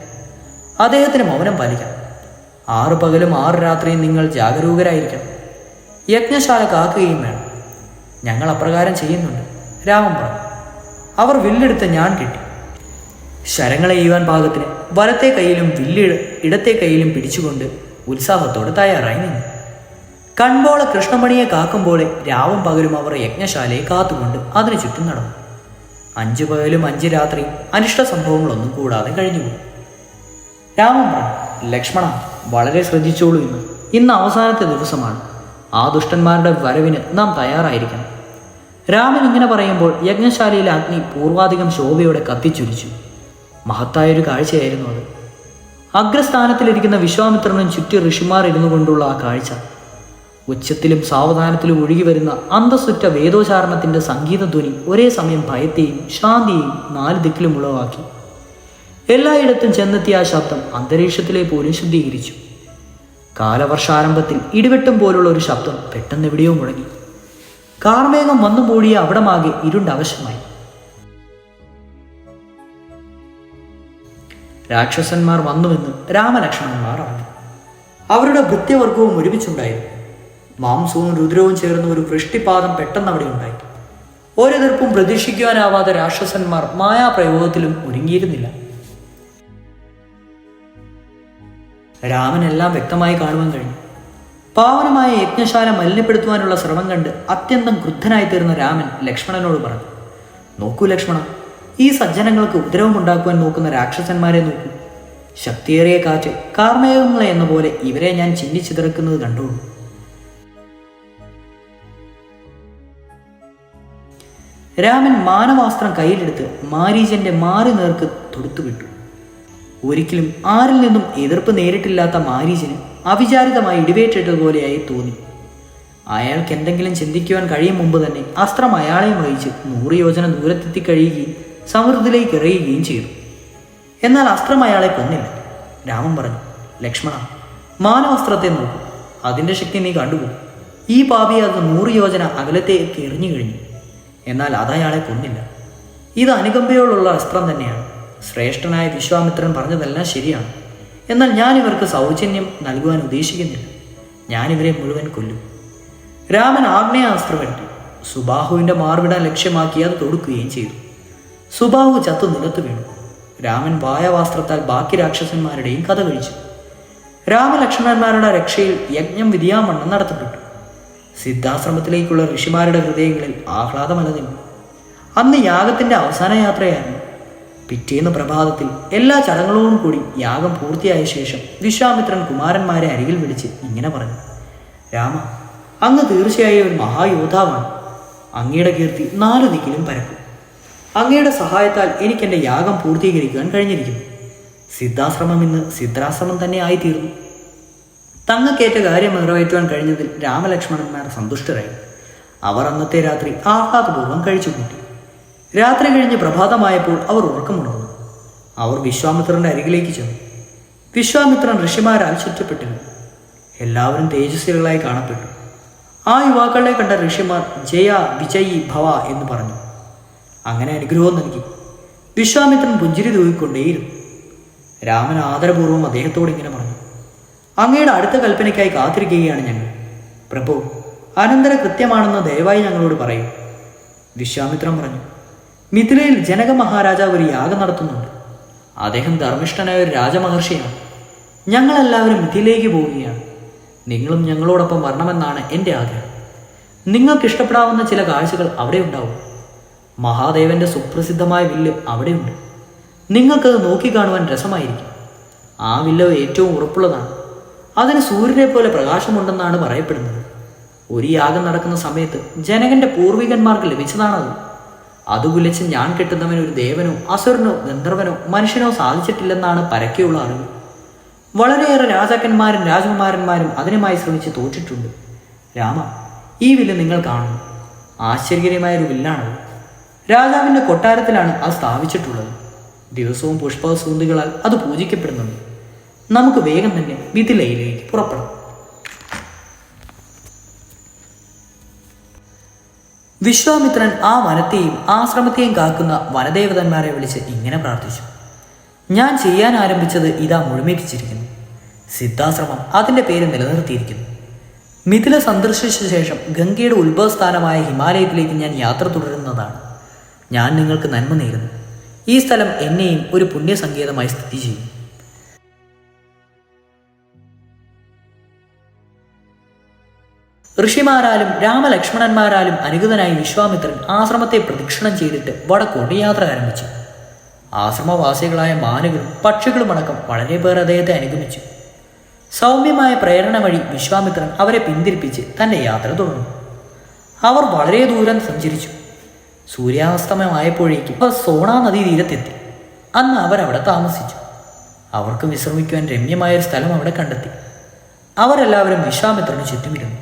അദ്ദേഹത്തിന് മൗനം പാലിക്കണം. 6 പകലും 6 രാത്രിയും നിങ്ങൾ ജാഗരൂകരായിരിക്കണം. യജ്ഞശാല കാക്കുകയും വേണം. ഞങ്ങൾ അപ്രകാരം ചെയ്യുന്നുണ്ട്, രാമൻ പറഞ്ഞു. അവർ വില്ലെടുത്ത് ഞാൻ കെട്ടി. ശരങ്ങളെ എയ്യുവാൻ പാകത്തിന് വലത്തെ കൈയിലും വില്ല് ഇടത്തെ കൈയിലും പിടിച്ചുകൊണ്ട് ഉത്സാഹത്തോടെ തയ്യാറായി നിന്നു. കൺപോള കൃഷ്ണമണിയെ കാക്കുമ്പോലെ രാവും പകലും അവർ യജ്ഞശാലയെ കാത്തുകൊണ്ട് അതിനു ചുറ്റും നടന്നു. 5 പകലും 5 രാത്രിയും അനിഷ്ട സംഭവങ്ങളൊന്നും കൂടാതെ കഴിഞ്ഞുപോയി. രാമൻ പറഞ്ഞു, ലക്ഷ്മണ, വളരെ ശ്രദ്ധിച്ചോളൂ. ഇന്ന് അവസാനത്തെ ദിവസമാണ്. ആ ദുഷ്ടന്മാരുടെ വരവിന് നാം തയ്യാറായിരിക്കണം. രാമൻ ഇങ്ങനെ പറയുമ്പോൾ യജ്ഞശാലയിലെ അഗ്നി പൂർവാധികം ശോഭയോടെ കത്തിച്ചുരിച്ചു. മഹത്തായൊരു കാഴ്ചയായിരുന്നു അത്. അഗ്രസ്ഥാനത്തിലിരിക്കുന്ന വിശ്വാമിത്രനും ചുറ്റി ഋഷിമാർ ഇരുന്നു കൊണ്ടുള്ള ആ കാഴ്ച, ഉച്ചത്തിലും സാവധാനത്തിലും ഒഴുകി വരുന്ന അന്തസ്സുറ്റ വേദോച്ചാരണത്തിന്റെ സംഗീതധ്വനി ഒരേ സമയം ഭയത്തെയും ശാന്തിയെയും 4 ദിക്കിലും ഉളവാക്കി. എല്ലായിടത്തും ചെന്നെത്തിയ ആ ശബ്ദം അന്തരീക്ഷത്തിലെ പോലും ശുദ്ധീകരിച്ചു. കാലവർഷാരംഭത്തിൽ ഇടിവെട്ടും പോലുള്ള ഒരു ശബ്ദം പെട്ടെന്ന് എവിടെയോ മുഴങ്ങി. കാർമേഘം വന്നു മൂടിയ അവിടമാകെ ഇരുണ്ടവശമായി. രാക്ഷസന്മാർ വന്നുവെന്ന് രാമലക്ഷ്മണന്മാർ അറിഞ്ഞു. അവരുടെ ഭൃത്യവർഗവും ഒരുമിച്ചുണ്ടായിരുന്നു. മാംസവും രുദ്രവും ചേർന്ന ഒരു വൃഷ്ടിപാതം പെട്ടെന്ന് അവിടെ ഉണ്ടായി. ഒരെതിർപ്പും പ്രതീക്ഷിക്കുവാനാവാതെ രാക്ഷസന്മാർ മായാപ്രയോഗത്തിലും ഒരുങ്ങിയിരുന്നില്ല. രാമനെല്ലാം വ്യക്തമായി കാണുവാൻ കഴിഞ്ഞു. പാവനമായ യജ്ഞശാല മലിനപ്പെടുത്തുവാനുള്ള ശ്രമം കണ്ട് അത്യന്തം ക്രുദ്ധനായി തീർന്ന രാമൻ ലക്ഷ്മണനോട് പറഞ്ഞു, നോക്കൂ ലക്ഷ്മണ, ഈ സജ്ജനങ്ങൾക്ക് ഉപദ്രവമുണ്ടാക്കുവാൻ നോക്കുന്ന രാക്ഷസന്മാരെ നോക്കൂ. ശക്തിയേറിയ കാറ്റ് കാർമേഘങ്ങളെ എന്ന പോലെ ഇവരെ ഞാൻ ചിന്നിച്ചിതറക്കുന്നത് കണ്ടോളൂ. രാമൻ മാനവാസ്ത്രം കയ്യിലെടുത്ത് മാരീചന്റെ മാറി നേർക്ക് തൊടുത്തുവിട്ടു. ഒരിക്കലും ആരിൽ നിന്നും എതിർപ്പ് നേരിട്ടില്ലാത്ത മാരീചന് അവിചാരിതമായി ഇടിവേറ്റതുപോലെയായി തോന്നി. അയാൾക്ക് എന്തെങ്കിലും ചിന്തിക്കുവാൻ കഴിയും മുമ്പ് തന്നെ അസ്ത്രം അയാളെയും വഹിച്ച് 100 യോജന ദൂരത്തെത്തി കഴിയുകയും സമൃദ്ധിയിലേക്ക് എറിയുകയും ചെയ്തു. എന്നാൽ അസ്ത്രം അയാളെ കൊന്നില്ല. രാമൻ പറഞ്ഞു, ലക്ഷ്മണ, മാനവസ്ത്രത്തെ നോക്കൂ, അതിൻ്റെ ശക്തി നീ കണ്ടുപോകും. ഈ പാപി അത് 100 യോജന അകലത്തേക്ക് എറിഞ്ഞു കഴിഞ്ഞു. എന്നാൽ അതയാളെ കൊന്നില്ല. ഇത് അനുകമ്പയോടുള്ള അസ്ത്രം തന്നെയാണ്. ശ്രേഷ്ഠനായ വിശ്വാമിത്രൻ പറഞ്ഞതെല്ലാം ശരിയാണ്. എന്നാൽ ഞാൻ ഇവർക്ക് സൗജന്യം നൽകുവാൻ ഉദ്ദേശിക്കുന്നില്ല. ഞാനിവരെ മുഴുവൻ കൊല്ലും. രാമൻ ആഗ്നേയാസ്ത്രമെടുത്തു. സുബാഹുവിൻ്റെ മാർവിട ലക്ഷ്യമാക്കി അത് തൊടുക്കുകയും ചെയ്തു. സുബാഹു ചത്തു നിലത്ത് വീണു. രാമൻ വായവാസ്ത്രത്താൽ ബാക്കി രാക്ഷസന്മാരുടെയും കഥ കഴിച്ചു. രാമലക്ഷ്മണന്മാരുടെ രക്ഷയിൽ യജ്ഞം വിധിയാമണ്ണം നടത്തപ്പെട്ടു. സിദ്ധാശ്രമത്തിലേക്കുള്ള ഋഷിമാരുടെ ഹൃദയങ്ങളിൽ ആഹ്ലാദമലനിന്നു. അന്ന് യാഗത്തിൻ്റെ അവസാന യാത്രയായിരുന്നു. പിറ്റേന്ന് പ്രഭാതത്തിൽ എല്ലാ ചടങ്ങുകളോടും കൂടി യാഗം പൂർത്തിയായ ശേഷം വിശ്വാമിത്രൻ കുമാരന്മാരെ അരികിൽ വിളിച്ച് ഇങ്ങനെ പറഞ്ഞു: രാമ, അങ്ങ് തീർച്ചയായും ഒരു മഹായോദ്ധാവാണ്. അങ്ങയുടെ കീർത്തി 4 ദിക്കിലും പരക്കും. അങ്ങയുടെ സഹായത്താൽ എനിക്കെൻ്റെ യാഗം പൂർത്തീകരിക്കുവാൻ കഴിഞ്ഞിരിക്കുന്നു. സിദ്ധാശ്രമം ഇന്ന് സിദ്ധാശ്രമം തന്നെ ആയിത്തീർന്നു. തങ്ങൾക്കേറ്റ കാര്യം നിറവേറ്റുവാൻ കഴിഞ്ഞതിൽ രാമലക്ഷ്മണന്മാർ സന്തുഷ്ടരായി. അവർ അന്നത്തെ രാത്രി ആഹ്ലാദപൂർവ്വം കഴിച്ചുകൂട്ടി. രാത്രി കഴിഞ്ഞ് പ്രഭാതമായപ്പോൾ അവർ ഉറക്കമുണർന്നു. അവർ വിശ്വാമിത്രന്റെ അരികിലേക്ക് ചെന്നു. വിശ്വാമിത്രൻ ഋഷിമാരാൽ ചുറ്റപ്പെട്ടിരുന്നു. എല്ലാവരും തേജസ്വികളായി കാണപ്പെട്ടു. ആ യുവാക്കളെ കണ്ട ഋഷിമാർ ജയ വിജയി ഭവ എന്ന് പറഞ്ഞു. അങ്ങനെ അനുഗ്രഹവും നൽകി. വിശ്വാമിത്രൻ പുഞ്ചിരി തൂകിക്കൊണ്ടേയിരുന്നു. രാമൻ ആദരപൂർവ്വം അദ്ദേഹത്തോട് ഇങ്ങനെ പറഞ്ഞു: അങ്ങയുടെ അടുത്ത കൽപ്പനയ്ക്കായി കാത്തിരിക്കുകയാണ് ഞങ്ങൾ. പ്രഭു, അനന്തര കൃത്യമാണെന്ന് ദയവായി ഞങ്ങളോട് പറയൂ. വിശ്വാമിത്രൻ പറഞ്ഞു: മിഥിലയിൽ ജനക മഹാരാജാവ് ഒരു യാഗം നടത്തുന്നുണ്ട്. അദ്ദേഹം ധർമ്മിഷ്ഠനായ ഒരു രാജമഹർഷിയാണ്. ഞങ്ങളെല്ലാവരും മിഥിലയിലേക്ക് പോവുകയാണ്. നിങ്ങളും ഞങ്ങളോടൊപ്പം വരണമെന്നാണ് എൻ്റെ ആഗ്രഹം. നിങ്ങൾക്ക് ഇഷ്ടപ്പെടാവുന്ന ചില കാഴ്ചകൾ അവിടെ ഉണ്ടാവും. മഹാദേവന്റെ സുപ്രസിദ്ധമായ വില്ല് അവിടെയുണ്ട്. നിങ്ങൾക്കത് നോക്കിക്കാണുവാൻ രസമായിരിക്കും. ആ വില്ല് ഏറ്റവും ഉറപ്പുള്ളതാണ്. അതിന് സൂര്യനെ പോലെ പ്രകാശമുണ്ടെന്നാണ് പറയപ്പെടുന്നത്. ഒരു യാഗം നടക്കുന്ന സമയത്ത് ജനകന്റെ പൂർവികന്മാർക്ക് ലഭിച്ചതാണത്. അത് കുലച്ച് ഞാൻ കെട്ടുന്നവൻ ഒരു ദേവനോ അസുരനോ ഗന്ധർവനോ മനുഷ്യനോ സാധിച്ചിട്ടില്ലെന്നാണ് പരക്കെയുള്ള അറിവ്. വളരെയേറെ രാജാക്കന്മാരും രാജകുമാരന്മാരും അതിനുമായി ശ്രമിച്ച് തോറ്റിട്ടുണ്ട്. രാമ, ഈ വില്ല് നിങ്ങൾ കാണുന്നു. ആശ്ചര്യകരമായൊരു വില്ലാണത്. രാജാവിൻ്റെ കൊട്ടാരത്തിലാണ് അത് സ്ഥാപിച്ചിട്ടുള്ളത്. ദിവസവും പുഷ്പസൂന്തികളാൽ അത് പൂജിക്കപ്പെടുന്നുണ്ട്. നമുക്ക് വേഗം തന്നെ മിഥിലയിലേക്ക് പുറപ്പെടാം. വിശ്വാമിത്രൻ ആ വനത്തെയും ആശ്രമത്തെയും കാക്കുന്ന വനദേവതന്മാരെ വിളിച്ച് ഇങ്ങനെ പ്രാർത്ഥിച്ചു: ഞാൻ ചെയ്യാൻ ആരംഭിച്ചത് ഇതാ മുഴുമിപ്പിച്ചിരിക്കുന്നു. സിദ്ധാശ്രമം അതിൻ്റെ പേര് നിലനിർത്തിയിരിക്കുന്നു. മിഥില സന്ദർശിച്ച ശേഷം ഗംഗയുടെ ഉത്ഭവസ്ഥാനമായ ഹിമാലയത്തിലേക്ക് ഞാൻ യാത്ര തുടരുന്നതാണ്. ഞാൻ നിങ്ങൾക്ക് നന്മ നേരുന്നു. ഈ സ്ഥലം എന്നെയും ഒരു പുണ്യസങ്കേതമായി സ്ഥിതി ചെയ്യും. ഋഷിമാരാലും രാമലക്ഷ്മണന്മാരാലും അനുഗതനായി വിശ്വാമിത്രൻ ആശ്രമത്തെ പ്രദക്ഷിണം ചെയ്തിട്ട് വടക്കോട്ട് യാത്ര ആരംഭിച്ചു. ആശ്രമവാസികളായ മാനുകളും പക്ഷികളും അടക്കം വളരെ പേർ അദ്ദേഹത്തെ അനുഗമിച്ചു. സൗമ്യമായ പ്രേരണ വഴി വിശ്വാമിത്രൻ അവരെ പിന്തിരിപ്പിച്ച് തൻ്റെ യാത്ര തുടർന്നു. അവർ വളരെ ദൂരം സഞ്ചരിച്ചു. സൂര്യാസ്തമയമായപ്പോഴേക്കും അവർ സോണാ നദീ തീരത്തെത്തി. അന്ന് അവരവിടെ താമസിച്ചു. അവർക്ക് വിശ്രമിക്കുവാൻ രമ്യമായൊരു സ്ഥലം അവിടെ കണ്ടെത്തി. അവരെല്ലാവരും വിശ്വാമിത്രന് ചുറ്റുമിരുന്നു.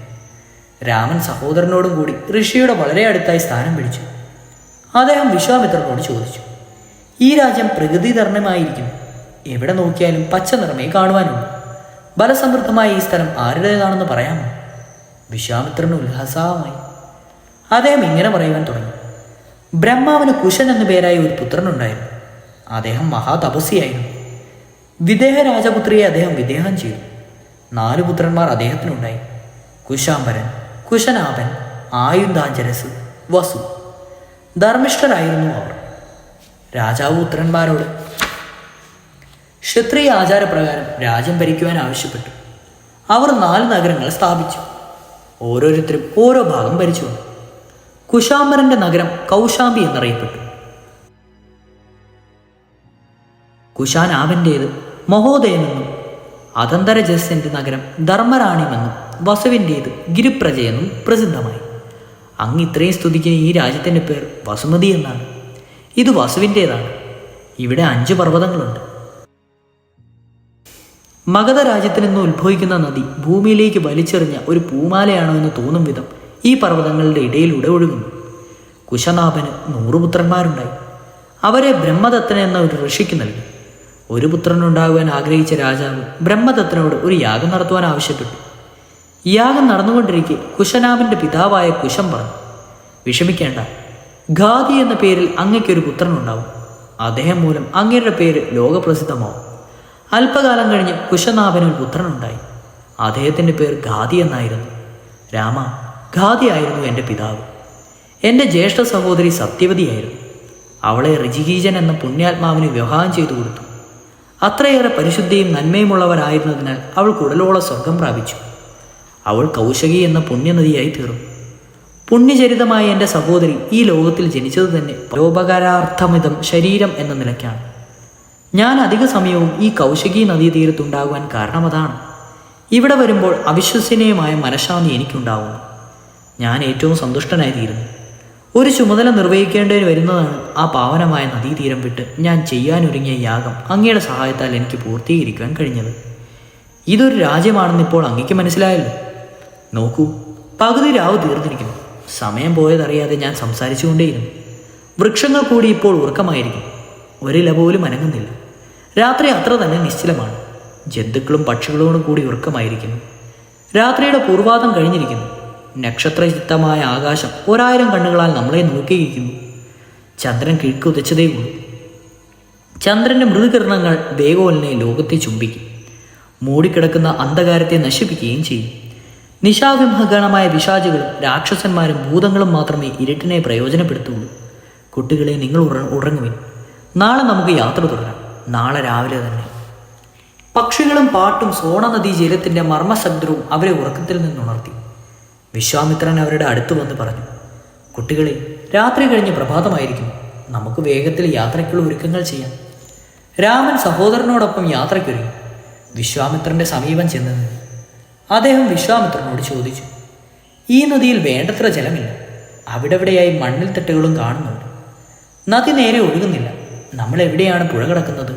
രാമൻ സഹോദരനോടും കൂടി ഋഷിയുടെ വളരെ അടുത്തായി സ്ഥാനം പിടിച്ചു. അദ്ദേഹം വിശ്വാമിത്രനോട് ചോദിച്ചു: ഈ രാജ്യം പ്രകൃതിധർമ്മമായിരിക്കുന്നു. എവിടെ നോക്കിയാലും പച്ച നിറമേ കാണുവാനുള്ളൂ. ബലസമൃദ്ധമായ ഈ സ്ഥലം ആരുടേതാണെന്ന് പറയാമോ? വിശ്വാമിത്രന് ഉല്ലാസമായി. അദ്ദേഹം ഇങ്ങനെ പറയുവാൻ തുടങ്ങി: ബ്രഹ്മാവിന് കുശൻ എന്നു പേരായ ഒരു പുത്രനുണ്ടായിരുന്നു. അദ്ദേഹം മഹാതപസ്യായിരുന്നു. വിദേഹ രാജപുത്രിയെ അദ്ദേഹം വിദേഹം ചെയ്തു. 4 പുത്രന്മാർ അദ്ദേഹത്തിനുണ്ടായി: കുശാംബരൻ, കുശനാഭൻ, ആയുധാഞ്ജരസ്, വസു. ധർമ്മിഷ്ഠരായിരുന്നു അവർ. രാജാവ് പുത്രന്മാരോട് ക്ഷത്രിയ ആചാരപ്രകാരം രാജ്യം ഭരിക്കുവാൻ ആവശ്യപ്പെട്ടു. അവർ 4 നഗരങ്ങൾ സ്ഥാപിച്ചു. ഓരോരുത്തരും ഓരോ ഭാഗം ഭരിച്ചുകൊണ്ട്. കുശാംബരന്റെ നഗരം കൗശാംബി എന്നറിയപ്പെട്ടു. കുശാനാഭൻ്റേത് മഹോദയമെന്നും അതന്തരജസ്യന്റെ നഗരം ധർമ്മറാണിമെന്നും വസുവിൻ്റേത് ഗിരിപ്രജയെന്നും പ്രസിദ്ധമായി. അങ്ങ് ഇത്രയും സ്തുതിക്കുന്ന ഈ രാജ്യത്തിൻ്റെ പേർ വസുമതി എന്നാണ്. ഇത് വസുവിൻ്റേതാണ്. ഇവിടെ 5 പർവ്വതങ്ങളുണ്ട്. മഗധ രാജ്യത്തിൽ നിന്ന് ഉത്ഭവിക്കുന്ന നദി ഭൂമിയിലേക്ക് വലിച്ചെറിഞ്ഞ ഒരു പൂമാലയാണോ എന്ന് തോന്നും വിധം ഈ പർവ്വതങ്ങളുടെ ഇടയിലൂടെ ഒഴുകുന്നു. കുശനാഭന് 100 പുത്രന്മാരുണ്ടായി. അവരെ ബ്രഹ്മദത്തൻ എന്ന ഒരു ഋഷിക്ക് നൽകി. ഒരു പുത്രനുണ്ടാകുവാൻ ആഗ്രഹിച്ച രാജാവ് ബ്രഹ്മദത്തനോട് ഒരു യാഗം നടത്തുവാൻ ആവശ്യപ്പെട്ടു. യാഗം നടന്നുകൊണ്ടിരിക്കെ കുശനാഭന്റെ പിതാവായ കുശം പറഞ്ഞു: വിഷമിക്കേണ്ട, ഘാതി എന്ന പേരിൽ അങ്ങയ്ക്കൊരു പുത്രനുണ്ടാവും. അദ്ദേഹം മൂലം അങ്ങയുടെ പേര് ലോകപ്രസിദ്ധമാവും. അല്പകാലം കഴിഞ്ഞ് കുശനാഭനൊരു പുത്രനുണ്ടായി. അദ്ദേഹത്തിൻ്റെ പേർ ഗാദി എന്നായിരുന്നു. രാമ, ഗാദിയായിരുന്നു എൻ്റെ പിതാവ്. എൻ്റെ ജ്യേഷ്ഠ സഹോദരി സത്യവതിയായിരുന്നു. അവളെ ഋജികീജൻ എന്ന പുണ്യാത്മാവിന് വിവാഹം ചെയ്തു കൊടുത്തു. അത്രയേറെ പരിശുദ്ധിയും നന്മയുമുള്ളവരായിരുന്നതിനാൽ അവൾ കുടലോളം സ്വർഗം പ്രാപിച്ചു. അവൾ കൗശകി എന്ന പുണ്യനദിയായി തീർന്നു. പുണ്യചരിതമായ എൻ്റെ സഹോദരി ഈ ലോകത്തിൽ ജനിച്ചത് തന്നെ പരോപകാരാർത്ഥമിതം ശരീരം എന്ന നിലയ്ക്കാണ്. ഞാൻ അധിക സമയവും ഈ കൗശകി നദീതീരത്തുണ്ടാകുവാൻ കാരണം അതാണ്. ഇവിടെ വരുമ്പോൾ അവിശ്വസനീയമായ മനഃശാന്തി എനിക്കുണ്ടാവുന്നു. ഞാൻ ഏറ്റവും സന്തുഷ്ടനായി തീരുന്നു. ഒരു ചുമതല നിർവഹിക്കേണ്ടതിന് വരുന്നതാണ് ആ പാവനമായ നദീതീരം വിട്ട് ഞാൻ ചെയ്യാനൊരുങ്ങിയ യാഗം അങ്ങയുടെ സഹായത്താൽ എനിക്ക് പൂർത്തീകരിക്കാൻ കഴിഞ്ഞത്. ഇതൊരു രാജ്യമാണെന്നിപ്പോൾ അങ്ങയ്ക്ക് മനസ്സിലായല്ലോ. നോക്കൂ, പകുതി രാവ് തീർന്നിരിക്കുന്നു. സമയം പോയതറിയാതെ ഞാൻ സംസാരിച്ചുകൊണ്ടേയിരുന്നു. വൃക്ഷങ്ങൾ കൂടി ഇപ്പോൾ ഉറക്കമായിരിക്കും. ഒരില പോലും അനങ്ങുന്നില്ല. രാത്രി അത്ര തന്നെ നിശ്ചലമാണ്. ജന്തുക്കളും പക്ഷികളോടും കൂടി ഉറക്കമായിരിക്കുന്നു. രാത്രിയുടെ പൂർവാതം കഴിഞ്ഞിരിക്കുന്നു. നക്ഷത്രചിത്തമായ ആകാശം 1000 കണ്ണുകളാൽ നമ്മളെ നോക്കിയിരിക്കുന്നു. ചന്ദ്രൻ കിഴക്കുതിച്ചതേയുള്ളൂ. ചന്ദ്രൻ്റെ മൃദുകിരണങ്ങൾ വേഗോലിനെ ലോകത്തെ ചുംബിക്കും. മൂടിക്കിടക്കുന്ന അന്ധകാരത്തെ നശിപ്പിക്കുകയും ചെയ്യും. നിശാവിംഹഗണമായ പിശാചുകളും രാക്ഷസന്മാരും ഭൂതങ്ങളും മാത്രമേ ഇരുട്ടിനെ പ്രയോജനപ്പെടുത്തുള്ളൂ. കുട്ടികളെ, നിങ്ങൾ ഉറങ്ങുവിൻ. നാളെ നമുക്ക് യാത്ര തുടരാം. നാളെ രാവിലെ തന്നെ. പക്ഷികളും പാട്ടും സോണനദീ ജലത്തിൻ്റെ മർമ്മശബ്ദവും അവരെ ഉറക്കത്തിൽ നിന്നുണർത്തി. വിശ്വാമിത്രൻ അവരുടെ അടുത്ത് വന്ന് പറഞ്ഞു, കുട്ടികളെ, രാത്രി കഴിഞ്ഞ് പ്രഭാതമായിരിക്കുന്നു. നമുക്ക് വേഗത്തിൽ യാത്രയ്ക്കുള്ള ഒരുക്കങ്ങൾ ചെയ്യാം. രാമൻ സഹോദരനോടൊപ്പം യാത്രയ്ക്കൊരുങ്ങി. വിശ്വാമിത്രൻ്റെ സമീപം ചെന്ന് നിന്നു. അദ്ദേഹം വിശ്വാമിത്രനോട് ചോദിച്ചു, ഈ നദിയിൽ വേണ്ടത്ര ജലമില്ല. അവിടെവിടെയായി മണ്ണിൽ തെട്ടുകളും കാണുന്നുണ്ട്. നദി നേരെ ഒഴുകുന്നില്ല. നമ്മൾ എവിടെയാണ് പുഴ കിടക്കുന്നത്?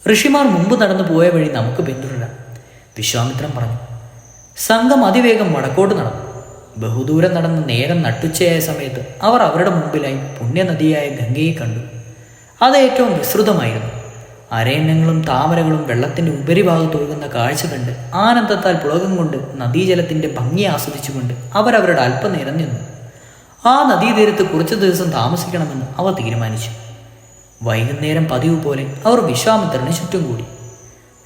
ഋഷിമാർ മുമ്പ് നടന്നു പോയ വഴി നമുക്ക് പിന്തുടരാം, വിശ്വാമിത്രൻ പറഞ്ഞു. സംഘം അതിവേഗം വടക്കോട്ട് നടന്നു. ബഹുദൂരം നടന്ന് നേരം നട്ടുച്ചയായ സമയത്ത് അവർ അവരുടെ മുമ്പിലായി പുണ്യനദിയായ ഗംഗയെ കണ്ടു. അത് ഏറ്റവും വിസ്തൃതമായിരുന്നു. അരണ്യങ്ങളും താമരകളും വെള്ളത്തിൻ്റെ ഉപരിഭാഗത്ത് ഒഴുകുന്ന കാഴ്ച കണ്ട് ആനന്ദത്താൽ പുളകം കൊണ്ട് നദീജലത്തിൻ്റെ ഭംഗി ആസ്വദിച്ചുകൊണ്ട് അവരവരുടെ അല്പനേരം നിന്നു. ആ നദീതീരത്ത് കുറച്ചു ദിവസം താമസിക്കണമെന്ന് അവർ തീരുമാനിച്ചു. വൈകുന്നേരം പതിവ് പോലെ അവർ വിശ്വാമിത്രന് ചുറ്റും കൂടി.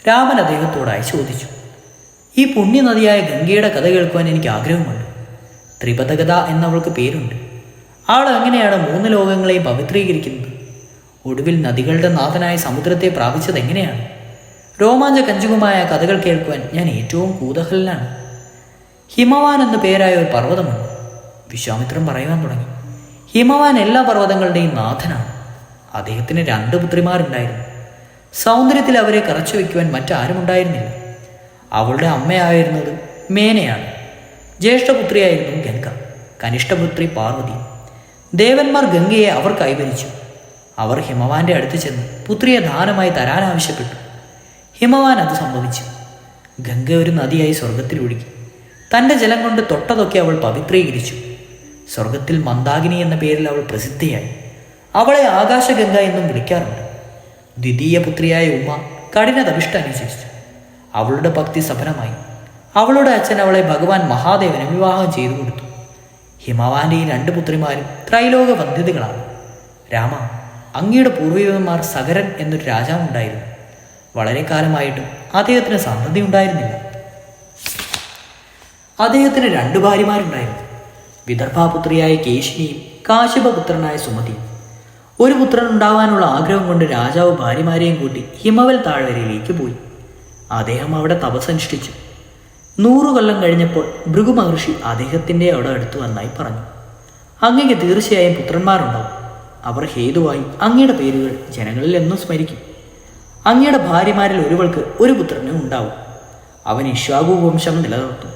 രാമൻ അദ്ദേഹത്തോടായി ചോദിച്ചു, ഈ പുണ്യനദിയായ ഗംഗയുടെ കഥ കേൾക്കുവാൻ എനിക്ക് ആഗ്രഹമുണ്ട്. ത്രിപദഗത എന്നവൾക്ക് പേരുണ്ട്. ആൾ എങ്ങനെയാണ് 3 ലോകങ്ങളെയും പവിത്രീകരിക്കുന്നത്? ഒടുവിൽ നദികളുടെ നാഥനായ സമുദ്രത്തെ പ്രാപിച്ചത് എങ്ങനെയാണ്? രോമാഞ്ചകഞ്ചുകമായ കഥകൾ കേൾക്കുവാൻ ഞാൻ ഏറ്റവും കുതൂഹലനാണ്. ഹിമവാൻ എന്ന പേരായ ഒരു പർവ്വതമുണ്ട്, വിശ്വാമിത്രൻ പറയുവാൻ തുടങ്ങി. ഹിമവാൻ എല്ലാ പർവ്വതങ്ങളുടെയും നാഥനാണ്. അദ്ദേഹത്തിന് 2 പുത്രിമാരുണ്ടായിരുന്നു. സൗന്ദര്യത്തിൽ അവരെ കറച്ചു വയ്ക്കുവാൻ മറ്റാരും ഉണ്ടായിരുന്നില്ല. അവളുടെ അമ്മയായിരുന്നത് മേനയാണ്. ജ്യേഷ്ഠപുത്രിയായിരുന്നു ഗംഗ, കനിഷ്ഠപുത്രി പാർവതി. ദേവന്മാർ ഗംഗയെ അവർ കൈവരിച്ചു. അവർ ഹിമവാന്റെ അടുത്ത് ചെന്ന് പുത്രിയെ ദാനമായി തരാനാവശ്യപ്പെട്ടു. ഹിമവാൻ അത് സംഭവിച്ചു. ഗംഗ ഒരു നദിയായി സ്വർഗത്തിൽ ഒഴുകി. തൻ്റെ ജലം കൊണ്ട് തൊട്ടതൊക്കെ അവൾ പവിത്രീകരിച്ചു. സ്വർഗത്തിൽ മന്ദാകിനി എന്ന പേരിൽ അവൾ പ്രസിദ്ധിയായി. അവളെ ആകാശഗംഗ എന്നും വിളിക്കാറുണ്ട്. ദ്വിതീയ പുത്രിയായ ഉമ്മ കഠിന തപിഷ്ഠ അനുസരിച്ചു. അവളുടെ ഭക്തി സഫലമായി. അവളുടെ അച്ഛൻ അവളെ ഭഗവാൻ മഹാദേവന് വിവാഹം ചെയ്തു കൊടുത്തു. ഹിമവാന്റെ ഈ 2 പുത്രിമാരും ത്രൈലോക വന്ധ്യതകളാണ്. രാമ, അങ്ങയുടെ പൂർവികന്മാർ സഗരൻ എന്നൊരു രാജാവുണ്ടായിരുന്നു. വളരെ കാലമായിട്ടും അദ്ദേഹത്തിന് സന്തതി ഉണ്ടായിരുന്നില്ല. അദ്ദേഹത്തിന് 2 ഭാര്യമാരുണ്ടായിരുന്നു. വിദർഭാപുത്രിയായ കേശിനിയും കാശ്യപപുത്രനായ സുമതിയും. ഒരു പുത്രൻ ഉണ്ടാവാനുള്ള ആഗ്രഹം കൊണ്ട് രാജാവ് ഭാര്യമാരെയും കൂട്ടി ഹിമവൽ താഴ്വരയിലേക്ക് പോയി. അദ്ദേഹം അവിടെ തപസ്സനുഷ്ഠിച്ചു. 100 കൊല്ലം കഴിഞ്ഞപ്പോൾ ഭൃഗു മഹർഷി അദ്ദേഹത്തിൻ്റെ അവിടെ അടുത്ത് വന്നായി പറഞ്ഞു, അങ്ങയ്ക്ക് തീർച്ചയായും പുത്രന്മാരുണ്ടാവും. അവർ ഹേതുവായി അങ്ങയുടെ പേരുകൾ ജനങ്ങളിൽ എന്നും സ്മരിക്കും. അങ്ങയുടെ ഭാര്യമാരിൽ ഒരുവൾക്ക് ഒരു പുത്രന് ഉണ്ടാവും. അവൻ ഇക്ഷ്വാകു വംശം നിലനിർത്തും.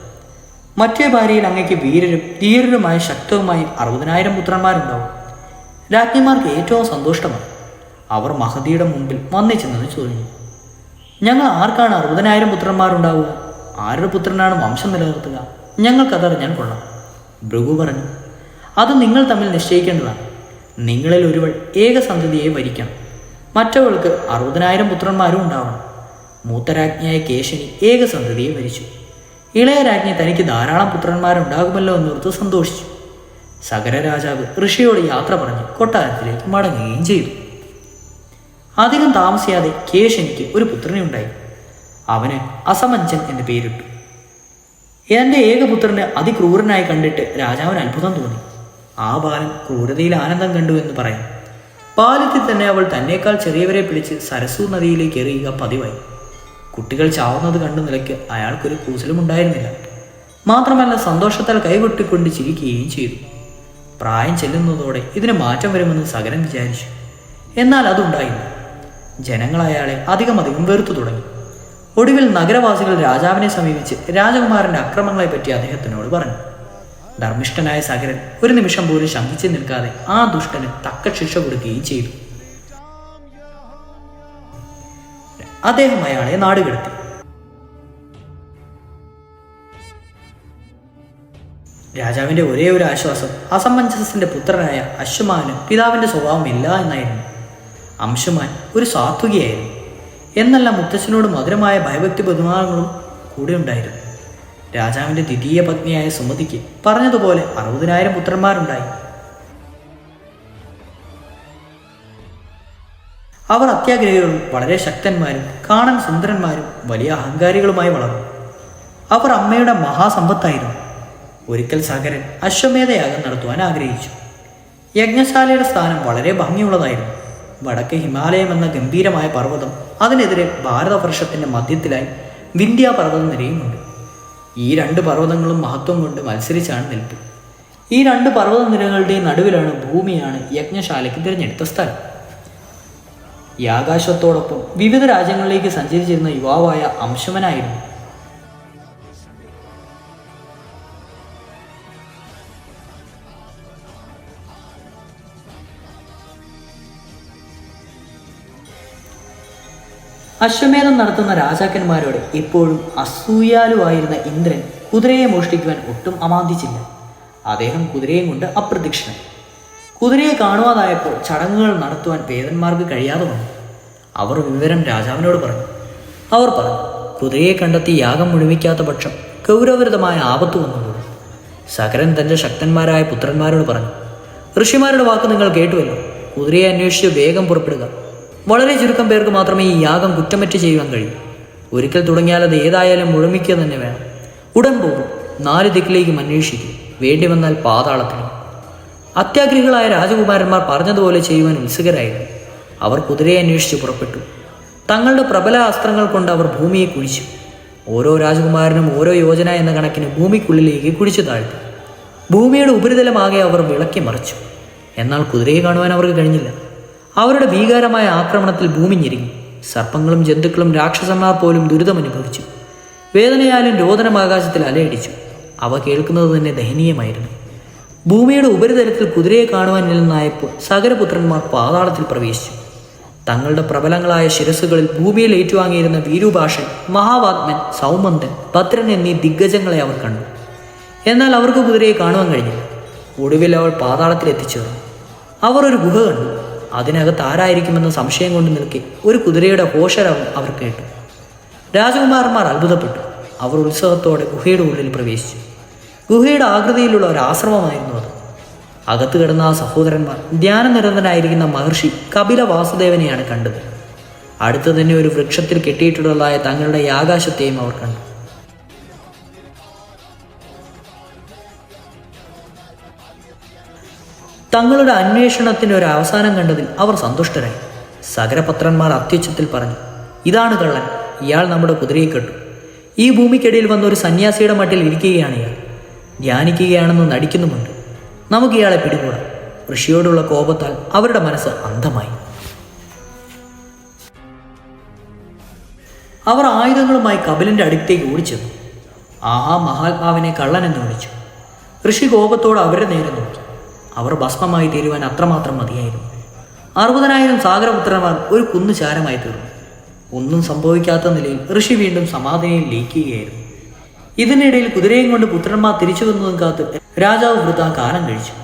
മറ്റേ ഭാര്യയിൽ അങ്ങയ്ക്ക് വീരരും ധീരരുമായ ശക്തവുമായി 60,000 പുത്രന്മാരുണ്ടാവും. രാജ്ഞിമാർക്ക് ഏറ്റവും സന്തോഷമാണ്. അവർ മഹതിയുടെ മുമ്പിൽ വന്നിച്ചെന്ന് ചോദിച്ചു, ഞങ്ങൾ ആർക്കാണ് 60,000 പുത്രന്മാരുണ്ടാവുക? ആരുടെ പുത്രനാണ് വംശം നിലനിർത്തുക? ഞങ്ങൾക്കതറിഞ്ഞാൽ കൊള്ളാം. ഭൃഗു പറഞ്ഞു, അത് നിങ്ങൾ തമ്മിൽ നിശ്ചയിക്കേണ്ടതാണ്. നിങ്ങളിൽ ഒരുവൾ ഏകസന്തതിയെ വരിക്കണം. മറ്റവൾക്ക് 60,000 പുത്രന്മാരും ഉണ്ടാവണം. മൂത്തരാജ്ഞിയായ കേശിനി ഏകസന്തതിയെ വരിച്ചു. ഇളയ രാജ്ഞി തനിക്ക് ധാരാളം പുത്രന്മാരുണ്ടാകുമല്ലോ എന്നോർത്ത് സന്തോഷിച്ചു. സഗര രാജാവ് ഋഷിയോട് യാത്ര പറഞ്ഞ് കൊട്ടാരത്തിലേക്ക് മടങ്ങുകയും ചെയ്തു. അധികം താമസിയാതെ കേശനിക്ക് ഒരു പുത്രനെ ഉണ്ടായി. അവന് അസമഞ്ചൻ എന്ന് പേരിട്ടു. എൻ്റെ ഏകപുത്രന് അതിക്രൂരനായി കണ്ടിട്ട് രാജാവിന് അത്ഭുതം തോന്നി. ആ ബാലൻ ക്രൂരതയിൽ ആനന്ദം കണ്ടു എന്ന് പറയും. ബാല്യത്തിൽ തന്നെ അവൾ തന്നേക്കാൾ ചെറിയവരെ പിടിച്ച് സരസൂ നദിയിലേക്ക് എറിയുക പതിവായി. കുട്ടികൾ ചാവുന്നത് കണ്ടു നിലയ്ക്ക് അയാൾക്കൊരു കൂസലും ഉണ്ടായിരുന്നില്ല. മാത്രമല്ല സന്തോഷത്താൽ കൈകൊട്ടിക്കൊണ്ട് ചിരിക്കുകയും ചെയ്തു. പ്രായം ചെല്ലുന്നതോടെ ഇതിന് മാറ്റം വരുമെന്ന് സകലൻ വിചാരിച്ചു. എന്നാൽ അതുണ്ടായില്ല. ജനങ്ങൾ അയാളെ അധികം വെറുത്തു തുടങ്ങി. ഒടുവിൽ നഗരവാസികൾ രാജാവിനെ സമീപിച്ച് രാജകുമാരൻ്റെ അക്രമങ്ങളെപ്പറ്റി അദ്ദേഹത്തിനോട് പറഞ്ഞു. ധർമ്മിഷ്ഠനായ സകരൻ ഒരു നിമിഷം പോലും ശങ്കിച്ചു നിൽക്കാതെ ആ ദുഷ്ടന് തക്ക ശിക്ഷ കൊടുക്കുകയും ചെയ്തു. അദ്ദേഹം അയാളെ നാടുകടത്തി. രാജാവിന്റെ ഒരേ ഒരു ആശ്വാസം അസമഞ്ജസന്റെ പുത്രനായ അശ്വമാന് പിതാവിന്റെ സ്വഭാവമില്ല എന്നായിരുന്നു. അംശുമാൻ ഒരു സാത്വികയായിരുന്നു. എന്നല്ല മുത്തച്ഛനോട് മധുരമായ ഭയഭക്തി ബഹുമാനങ്ങളും കൂടെ ഉണ്ടായിരുന്നു. രാജാവിന്റെ ദ്വിതീയ പത്നിയായ സുമതിക്ക് പറഞ്ഞതുപോലെ 60,000 പുത്രന്മാരുണ്ടായി. അവർ അത്യാഗ്രഹികളും വളരെ ശക്തന്മാരും കാണാൻ സുന്ദരന്മാരും വലിയ അഹങ്കാരികളുമായി വളർന്നു. അവർ അമ്മയുടെ മഹാസമ്പത്തായിരുന്നു. ഒരിക്കൽ സകരൻ അശ്വമേധയാഗം നടത്തുവാൻ ആഗ്രഹിച്ചു. യജ്ഞശാലയുടെ സ്ഥാനം വളരെ ഭംഗിയുള്ളതായിരുന്നു. വടക്ക് ഹിമാലയം എന്ന ഗംഭീരമായ പർവ്വതം, അതിനെതിരെ ഭാരതവർഷത്തിന്റെ മധ്യത്തിലായി വിന്ധ്യ പർവ്വത നിരയുമുണ്ട്. ഈ 2 പർവ്വതങ്ങളും മഹത്വം കൊണ്ട് മത്സരിച്ചാണ് നിൽപ്പ്. ഈ 2 പർവ്വത നിരകളുടെയും നടുവിലാണ് ഭൂമിയാണ് യജ്ഞശാലയ്ക്ക് തിരഞ്ഞെടുത്ത സ്ഥലം. യാഗാശ്വത്തോടൊപ്പം വിവിധ രാജ്യങ്ങളിലേക്ക് സഞ്ചരിച്ചിരുന്ന യുവാവായ അംശുമനായിരുന്നു. അശ്വമേധം നടത്തുന്ന രാജാക്കന്മാരോട് എപ്പോഴും അസൂയാലുവായിരുന്ന ഇന്ദ്രൻ കുതിരയെ മോഷ്ടിക്കുവാൻ ഒട്ടും അമാന്തിച്ചില്ല. അദ്ദേഹം കുതിരയും കൊണ്ട് അപ്രത്യക്ഷനായി. കുതിരയെ കാണുവാതായപ്പോൾ ചടങ്ങുകൾ നടത്തുവാൻ വേദന്മാർക്ക് കഴിയാതെ വന്നു. അവർ വിവരം രാജാവിനോട് പറഞ്ഞു. അവർ പറഞ്ഞു, കുതിരയെ കണ്ടെത്തി യാഗം മുഴുമിക്കാത്ത പക്ഷം ഗൗരവതരമായ ആപത്ത് വന്നുകൂടും. സകരൻ തൻ്റെ ശക്തന്മാരായ പുത്രന്മാരോട് പറഞ്ഞു, ഋഷിമാരുടെ വാക്ക് നിങ്ങൾ കേട്ടുവല്ലോ. കുതിരയെ അന്വേഷിച്ച് വേഗം പുറപ്പെടുക. വളരെ ചുരുക്കം പേർക്ക് മാത്രമേ ഈ യാഗം കുറ്റമറ്റ് ചെയ്യുവാൻ കഴിയൂ. ഒരിക്കൽ തുടങ്ങിയാൽ അത് ഏതായാലും മുഴുമിക്കുക തന്നെ വേണം. ഉടൻ പോകും. 4 ദിക്കിലേക്കും അന്വേഷിക്കും. വേണ്ടി വന്നാൽ പാതാളത്തിലും. അത്യാഗ്രഹികളായ രാജകുമാരന്മാർ പറഞ്ഞതുപോലെ ചെയ്യുവാൻ ഉത്സുകരായിരുന്നു. അവർ കുതിരയെ അന്വേഷിച്ച് പുറപ്പെട്ടു. തങ്ങളുടെ പ്രബല അസ്ത്രങ്ങൾ കൊണ്ട് അവർ ഭൂമിയെ കുഴിച്ചു. ഓരോ രാജകുമാരനും ഓരോ യോജന എന്ന കണക്കിന് ഭൂമിക്കുള്ളിലേക്ക് കുഴിച്ചു താഴ്ത്തി. ഭൂമിയുടെ ഉപരിതലമാകെ അവർ വിളക്കി മറിച്ചു. എന്നാൽ കുതിരയെ കാണുവാൻ അവർക്ക് കഴിഞ്ഞില്ല. അവരുടെ ഭീകരമായ ആക്രമണത്തിൽ ഭൂമി ഞെരുങ്ങി. സർപ്പങ്ങളും ജന്തുക്കളും രാക്ഷസന്മാർ പോലും ദുരിതമനുഭവിച്ചു. വേദനയാലും രോദനം ആകാശത്തിൽ അലയടിച്ചു. അവ കേൾക്കുന്നത് തന്നെ ദയനീയമായിരുന്നു. ഭൂമിയുടെ ഉപരിതലത്തിൽ കുതിരയെ കാണുവാൻ നിന്നായപ്പോൾ സകരപുത്രന്മാർ പാതാളത്തിൽ പ്രവേശിച്ചു. തങ്ങളുടെ പ്രബലങ്ങളായ ശിരസ്സുകളിൽ ഭൂമിയിൽ ഏറ്റുവാങ്ങിയിരുന്ന വീരുഭാഷൻ, മഹാവാത്മൻ, സൗമന്തൻ, ഭദ്രൻ എന്നീ ദിഗ്ഗജങ്ങളെ അവർ കണ്ടു. എന്നാൽ അവർക്ക് കുതിരയെ കാണുവാൻ കഴിഞ്ഞില്ല. ഒടുവിൽ അവൾ പാതാളത്തിൽ എത്തിച്ചേർന്നു. അവർ ഒരു ഗുഹ കണ്ടു. അതിനകത്ത് ആരായിരിക്കുമെന്ന സംശയം കൊണ്ട് നിൽക്കെ ഒരു കുതിരയുടെ ഘോഷരവം അവർ കേട്ടു. രാജകുമാരന്മാർ അത്ഭുതപ്പെട്ടു. അവർ ഉത്സവത്തോടെ ഗുഹയുടെ ഉള്ളിൽ പ്രവേശിച്ചു. ഗുഹയുടെ ആകൃതിയിലുള്ള ഒരു ആശ്രമമായിരുന്നു അത്. അകത്ത് കിടന്ന ആ സഹോദരന്മാർ ധ്യാനനിരന്തനായിരിക്കുന്ന മഹർഷി കപില വാസുദേവനെയാണ് കണ്ടത്. അടുത്തു തന്നെ ഒരു വൃക്ഷത്തിൽ കെട്ടിയിട്ടുള്ളതായ തങ്ങളുടെ യാഗാശ്വത്തെയും അവർ കണ്ടു. തങ്ങളുടെ അന്വേഷണത്തിന് ഒരു അവസാനം കണ്ടതിൽ അവർ സന്തുഷ്ടരായി. സകരപത്രന്മാർ അത്യുച്ചത്തിൽ പറഞ്ഞു, ഇതാണ് കള്ളൻ. ഇയാൾ നമ്മുടെ കുതിരയെ കെട്ടു. ഈ ഭൂമിക്കിടയിൽ വന്ന ഒരു സന്യാസിയുടെ മട്ടിൽ ഇരിക്കുകയാണ് ഇയാൾ. ധ്യാനിക്കുകയാണെന്ന് നടിക്കുന്നുമുണ്ട്. നമുക്ക് ഇയാളെ പിടികൂടാം. ഋഷിയോടുള്ള കോപത്താൽ അവരുടെ മനസ്സ് അന്ധമായി. അവർ ആയുധങ്ങളുമായി കപിലന്റെ അടുത്തേക്ക് ഓടിച്ചെന്നു. ആഹാ മഹാത്മാവിനെ കള്ളൻ എന്ന് വിളിച്ചു. ഋഷി കോപത്തോട് അവരെ നേരെ നോക്കി. അവർ ഭസ്മമായി തീരുവാൻ അത്രമാത്രം മതിയായിരുന്നു. 60,000 സാഗരപുത്രന്മാർ ഒരു കുന്നു ചാരമായി തീർന്നു. ഒന്നും സംഭവിക്കാത്ത നിലയിൽ ഋഷി വീണ്ടും സമാധിയിൽ ലയിക്കുകയായിരുന്നു. ഇതിനിടയിൽ കുതിരയും കൊണ്ട് പുത്രന്മാർ തിരിച്ചു വന്നതും കാത്ത് രാജാവ് വൃഥ കാലം കഴിച്ചു.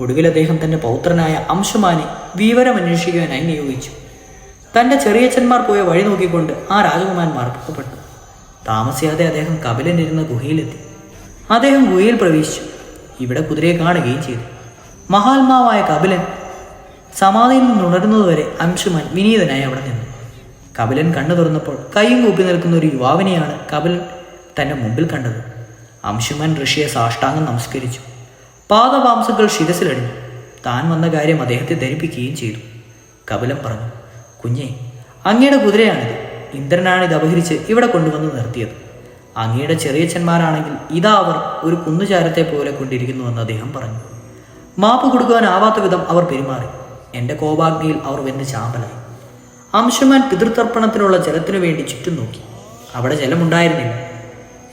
ഒടുവിൽ അദ്ദേഹം തന്റെ പൗത്രനായ അംശുമാനെ വിവരമന്വേഷിക്കുവാനായി നിയോഗിച്ചു. തന്റെ ചെറിയച്ഛന്മാർ പോയ വഴി നോക്കിക്കൊണ്ട് ആ രാജകുമാരന്മാർ പുറപ്പെട്ടു. താമസിയാതെ അദ്ദേഹം കപിലനിരുന്ന ഗുഹയിലെത്തി. അദ്ദേഹം ഗുഹയിൽ പ്രവേശിച്ചു. ഇവിടെ കുതിരയെ കാണുകയും ചെയ്തു. മഹാത്മാവായ കപിലൻ സമാധിയിൽ നിന്നുണരുന്നതുവരെ അംശുമാൻ വിനീതനായി അവിടെ നിന്നു. കപിലൻ കണ്ണു തുറന്നപ്പോൾ കൈയും കൂപ്പി നിൽക്കുന്ന ഒരു യുവാവിനെയാണ് കപിലൻ തൻ്റെ മുമ്പിൽ കണ്ടത്. അംശുമാൻ ഋഷിയെ സാഷ്ടാംഗം നമസ്കരിച്ചു. പാദപാംസങ്ങൾ ശിരസിലടിഞ്ഞു. താൻ വന്ന കാര്യം അദ്ദേഹത്തെ ധരിപ്പിക്കുകയും ചെയ്തു. കപിലൻ പറഞ്ഞു, കുഞ്ഞെ, അങ്ങയുടെ കുതിരയാണിത്. ഇന്ദ്രനാണിത് അപഹരിച്ച് ഇവിടെ കൊണ്ടുവന്ന് നിർത്തിയത്. അങ്ങയുടെ ചെറിയച്ഛന്മാരാണെങ്കിൽ ഇതാ അവർ ഒരു കുന്നുചാരത്തെ പോലെ കൊണ്ടിരിക്കുന്നുവെന്ന് അദ്ദേഹം പറഞ്ഞു. മാപ്പ് കൊടുക്കുവാനാവാത്ത വിധം അവർ പെരുമാറി. എൻ്റെ കോപാഗ്നിയിൽ അവർ വെന്ത് ചാമ്പലായി. അംശുമാൻ പിതൃതർപ്പണത്തിനുള്ള ജലത്തിനു വേണ്ടി ചുറ്റും നോക്കി. അവിടെ ജലമുണ്ടായിരുന്നില്ല.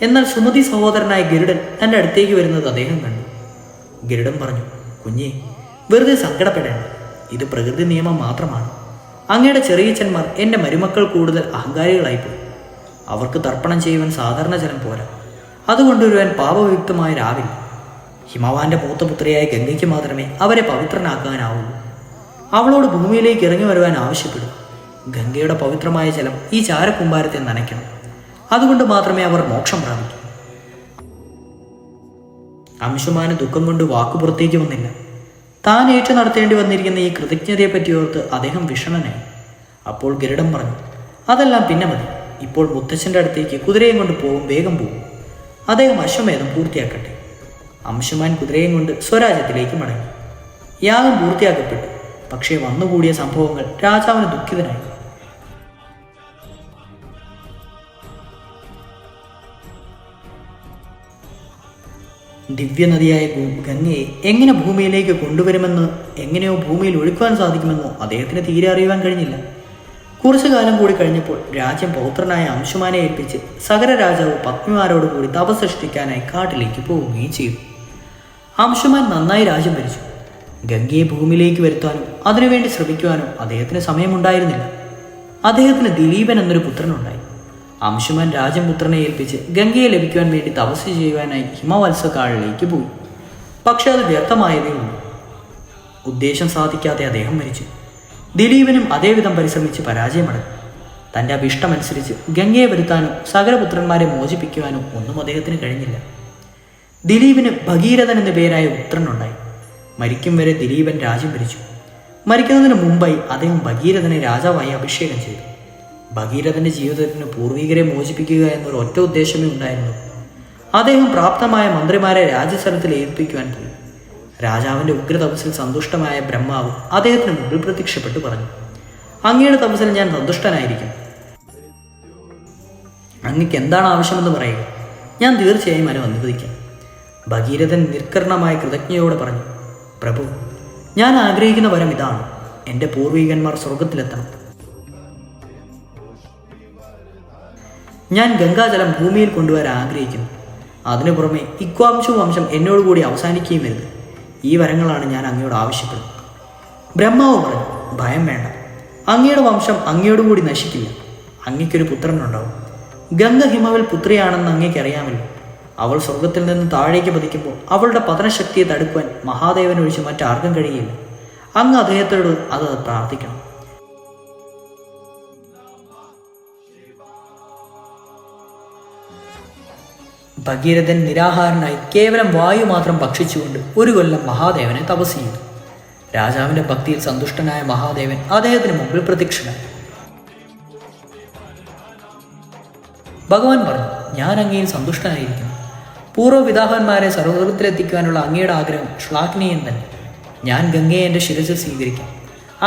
എന്നാൽ സുമതി സഹോദരനായ ഗരുഡൻ തൻ്റെ അടുത്തേക്ക് വരുന്നത് അദ്ദേഹം കണ്ടു. ഗരുഡൻ പറഞ്ഞു, കുഞ്ഞെ, വെറുതെ സങ്കടപ്പെടേണ്ട. ഇത് പ്രകൃതി നിയമം മാത്രമാണ്. അങ്ങയുടെ ചെറിയച്ഛന്മാർ എൻ്റെ മരുമക്കൾ കൂടുതൽ അഹങ്കാരികളായിപ്പോയി. അവർക്ക് തർപ്പണം ചെയ്യുവാൻ സാധാരണ ജലം പോരാ. അതുകൊണ്ടുവരുവാൻ പാപവിയുക്തമായൊരാവില്ല. ഹിമവാന്റെ മൂത്തപുത്രിയായ ഗംഗയ്ക്ക് മാത്രമേ അവരെ പവിത്രനാക്കാനാവുള്ളൂ. അവളോട് ഭൂമിയിലേക്ക് ഇറങ്ങി വരുവാൻ ആവശ്യപ്പെടും. ഗംഗയുടെ പവിത്രമായ ജലം ഈ ചാരക്കുമ്പാരത്തെ നനയ്ക്കണം. അതുകൊണ്ട് മാത്രമേ അവർ മോക്ഷം പ്രാപിക്കൂ. അംശുമാന് ദുഃഖം കൊണ്ട് വാക്കു പുറത്തേക്ക് വന്നില്ല. താൻ ഏറ്റു നടത്തേണ്ടി വന്നിരിക്കുന്ന ഈ കൃതജ്ഞതയെപ്പറ്റി ഓർത്ത് അദ്ദേഹം വിഷണനായി. അപ്പോൾ ഗരുഡൻ പറഞ്ഞു, അതെല്ലാം പിന്നെ മതി. ഇപ്പോൾ മുത്തച്ഛൻ്റെ അടുത്തേക്ക് കുതിരയും കൊണ്ട് പോകും, വേഗം പോകും. അദ്ദേഹം അശ്വമേധം പൂർത്തിയാക്കട്ടെ. അംശുമാൻ കുതിരയും കൊണ്ട് സ്വരാജ്യത്തിലേക്ക് മടങ്ങി. യാഗം പൂർത്തിയാക്കപ്പെട്ടു. പക്ഷേ വന്നുകൂടിയ സംഭവങ്ങൾ രാജാവിന് ദുഃഖിതനായി. ദിവ്യനദിയായ ഗംഗയെ എങ്ങനെ ഭൂമിയിലേക്ക് കൊണ്ടുവരുമെന്ന്, എങ്ങനെയോ ഭൂമിയിൽ ഒഴുക്കുവാൻ സാധിക്കുമെന്നോ അദ്ദേഹത്തിന് തീരെ അറിയുവാൻ കഴിഞ്ഞില്ല. കുറച്ചു കാലം കൂടി കഴിഞ്ഞപ്പോൾ രാജ്യം പൗത്രനായ അംശുമാനെ ഏൽപ്പിച്ച് സകര രാജാവ് പത്നിമാരോട് കൂടി തപസൃഷ്ടിക്കാനായി കാട്ടിലേക്ക് പോവുകയും ചെയ്തു. അംശുമാൻ നന്നായി രാജ്യം ഭരിച്ചു. ഗംഗയെ ഭൂമിയിലേക്ക് വരുത്താനും അതിനുവേണ്ടി ശ്രമിക്കുവാനും അദ്ദേഹത്തിന് സമയമുണ്ടായിരുന്നില്ല. അദ്ദേഹത്തിന് ദിലീപൻ എന്നൊരു പുത്രനുണ്ടായി. അംശുമാൻ രാജപുത്രനെ ഏൽപ്പിച്ച് ഗംഗയെ ലഭിക്കുവാൻ വേണ്ടി തപസ് ചെയ്യുവാനായി ഹിമവത്സകാളിലേക്ക് പോയി. പക്ഷെ അത് വ്യർത്ഥമായതേ ഉള്ളൂ. ഉദ്ദേശം സാധിക്കാതെ അദ്ദേഹം മരിച്ചു. ദിലീപനും അതേവിധം പരിശ്രമിച്ച് പരാജയമടങ്ങി. തൻ്റെ അഭിഷ്ടമനുസരിച്ച് ഗംഗയെ വരുത്താനോ സകലപുത്രന്മാരെ മോചിപ്പിക്കുവാനോ ഒന്നും അദ്ദേഹത്തിന് കഴിഞ്ഞില്ല. ദിലീപിന് ഭഗീരഥൻ എന്ന പേരായ പുത്രനുണ്ടായി. മരിക്കും വരെ ദിലീപൻ രാജ്യം ഭരിച്ചു. മരിക്കുന്നതിന് മുമ്പായി അദ്ദേഹം ഭഗീരഥനെ രാജാവായി അഭിഷേകം ചെയ്തു. ഭഗീരഥന്റെ ജീവിതത്തിന് പൂർവികരെ മോചിപ്പിക്കുക എന്നൊരു ഒറ്റ ഉദ്ദേശമേ ഉണ്ടായിരുന്നു. അദ്ദേഹം പ്രാപ്തമായ മന്ത്രിമാരെ രാജ്യസ്ഥലത്തിൽ ഏൽപ്പിക്കുവാൻ പോയി. രാജാവിന്റെ ഉഗ്രതപസ്സിൽ സന്തുഷ്ടമായ ബ്രഹ്മാവ് അദ്ദേഹത്തിന് മുമ്പിൽ പ്രത്യക്ഷപ്പെട്ടു പറഞ്ഞു, അങ്ങയുടെ തപസ്സിൽ ഞാൻ സന്തുഷ്ടനായിരിക്കും. അങ്ങക്ക് എന്താണ് ആവശ്യമെന്ന് പറയുക, ഞാൻ തീർച്ചയായും അവനെ അനുവദിക്കാം. ഭഗീരഥൻ നിർക്കരണമായ കൃതജ്ഞയോടെ പറഞ്ഞു, പ്രഭു, ഞാൻ ആഗ്രഹിക്കുന്ന വരം ഇതാണ്. എൻ്റെ പൂർവികന്മാർ സ്വർഗത്തിലെത്തണം. ഞാൻ ഗംഗാജലം ഭൂമിയിൽ കൊണ്ടുവരാൻ ആഗ്രഹിക്കുന്നു. അതിനു പുറമെ ഇക്വാംശു വംശം എന്നോടുകൂടി അവസാനിക്കുകയും വരുത്. ഈ വരങ്ങളാണ് ഞാൻ അങ്ങയോട് ആവശ്യപ്പെടുന്നത്. ബ്രഹ്മാവ് പറഞ്ഞു, ഭയം വേണ്ട. അങ്ങയുടെ വംശം അങ്ങയോടുകൂടി നശിക്കില്ല. അങ്ങയ്ക്കൊരു പുത്രനുണ്ടാവും. ഗംഗ ഹിമവൽ പുത്രിയാണെന്ന് അങ്ങയ്ക്കറിയാമല്ലോ. അവൾ സ്വർഗത്തിൽ നിന്ന് താഴേക്ക് പതിക്കുമ്പോൾ അവളുടെ പതനശക്തിയെ തടുക്കുവാൻ മഹാദേവനൊഴിച്ച് മറ്റാർക്കും കഴിയില്ല. അങ്ങ് അദ്ദേഹത്തോട് അത് പ്രാർത്ഥിക്കണം. ഭഗീരഥൻ നിരാഹാരനായി കേവലം വായു മാത്രം ഭക്ഷിച്ചുകൊണ്ട് ഒരു കൊല്ലം മഹാദേവനെ തപസ് ചെയ്തു. രാജാവിന്റെ ഭക്തിയിൽ സന്തുഷ്ടനായ മഹാദേവൻ അദ്ദേഹത്തിന് മുമ്പിൽ പ്രത്യക്ഷനായി. ഭഗവാൻ പറഞ്ഞു, ഞാൻ അങ്ങയിൽ സന്തുഷ്ടനായിരിക്കുന്നു. പൂർവ്വപിതാഹന്മാരെ സർവ്വത്തിലെത്തിക്കുവാനുള്ള അങ്ങയുടെ ആഗ്രഹം ശ്ലാഘനീയം തന്നെ. ഞാൻ ഗംഗയെ എൻ്റെ ശിരസിൽ സ്വീകരിക്കാം.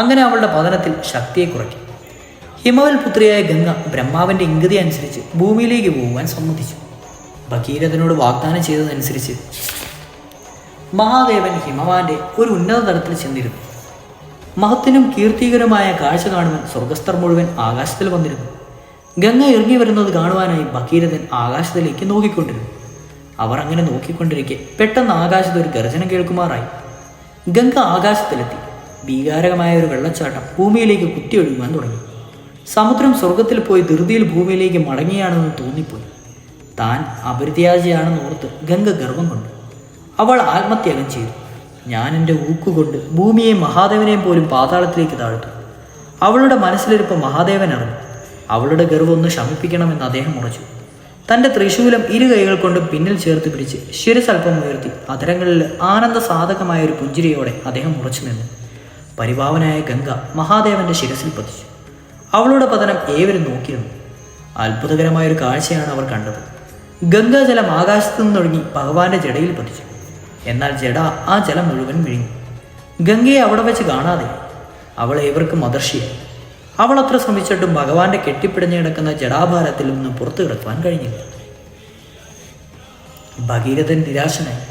അങ്ങനെ അവളുടെ പതനത്തിൽ ശക്തിയെ കുറയ്ക്കും. ഹിമവൽ പുത്രിയായ ഗംഗ ബ്രഹ്മാവിൻ്റെ ഇംഗതി അനുസരിച്ച് ഭൂമിയിലേക്ക് പോകുവാൻ സമ്മതിച്ചു. ഭഗീരഥനോട് വാഗ്ദാനം ചെയ്തതനുസരിച്ച് മഹാദേവൻ ഹിമവാന്റെ ഒരു ഉന്നത തലത്തിൽ ചെന്നിരുന്നു. മഹത്തിനും കീർത്തികരമായ കാഴ്ച കാണുവാൻ സ്വർഗസ്ഥർ മുഴുവൻ ആകാശത്തിൽ വന്നിരുന്നു. ഗംഗ ഇറങ്ങി വരുന്നത് കാണുവാനായി ഭഗീരഥൻ ആകാശത്തിലേക്ക് നോക്കിക്കൊണ്ടിരുന്നു. അവർ അങ്ങനെ നോക്കിക്കൊണ്ടിരിക്കെ പെട്ടെന്ന് ആകാശത്ത് ഒരു ഗർജനം കേൾക്കുമാറായി. ഗംഗ ആകാശത്തിലെത്തി. ഭീകാരകമായ ഒരു വെള്ളച്ചാട്ടം ഭൂമിയിലേക്ക് കുത്തിയൊഴുകുവാൻ തുടങ്ങി. സമുദ്രം സ്വർഗത്തിൽ പോയി ധൃതിയിൽ ഭൂമിയിലേക്ക് മടങ്ങിയാണെന്ന് തോന്നിപ്പോയി. താൻ അപരിത്യാജിയാണെന്ന് ഓർത്ത് ഗംഗ ഗർവം കൊണ്ടു. അവൾ ആത്മത്യാഗം ചെയ്തു. ഞാൻ എൻ്റെ ഊക്കുകൊണ്ട് ഭൂമിയെ മഹാദേവനെയും പോലും പാതാളത്തിലേക്ക് താഴ്ത്തു. അവളുടെ മനസ്സിലിരിപ്പ് മഹാദേവൻ അറിഞ്ഞു. അവളുടെ ഗർവം ഒന്ന് ശമിപ്പിക്കണമെന്ന് അദ്ദേഹം ഉറച്ചു. തൻ്റെ ത്രിശൂലം ഇരു കൈകൾ കൊണ്ടും പിന്നിൽ ചേർത്ത് പിടിച്ച് ശിരസൽപ്പം ഉയർത്തി അധരങ്ങളിൽ ആനന്ദ സാധകമായ ഒരു പുഞ്ചിരിയോടെ അദ്ദേഹം ഉറച്ചു നിന്നു. പരിപാവനായ ഗംഗ മഹാദേവന്റെ ശിരസിൽ പതിച്ചു. അവളുടെ പതനം ഏവരും നോക്കിയിരുന്നു. അത്ഭുതകരമായൊരു കാഴ്ചയാണ് അവർ കണ്ടത്. ഗംഗാജലം ആകാശത്തു നിന്നൊഴുകി ഭഗവാന്റെ ജടയിൽ പതിച്ചു. എന്നാൽ ജട ആ ജലം മുഴുവൻ വിഴുങ്ങി. ഗംഗയെ അവിടെ വെച്ച് കാണാതെ. അവൾ ഏവർക്കും അദർശിയായി. അവൾ അത്ര ശ്രമിച്ചിട്ടും ഭഗവാന്റെ കെട്ടിപ്പിടഞ്ഞു കിടക്കുന്ന ജടാഭാരത്തിൽ നിന്ന് പുറത്തു കിടക്കുവാൻ കഴിഞ്ഞില്ല. ഭഗീരഥൻ നിരാശനായി.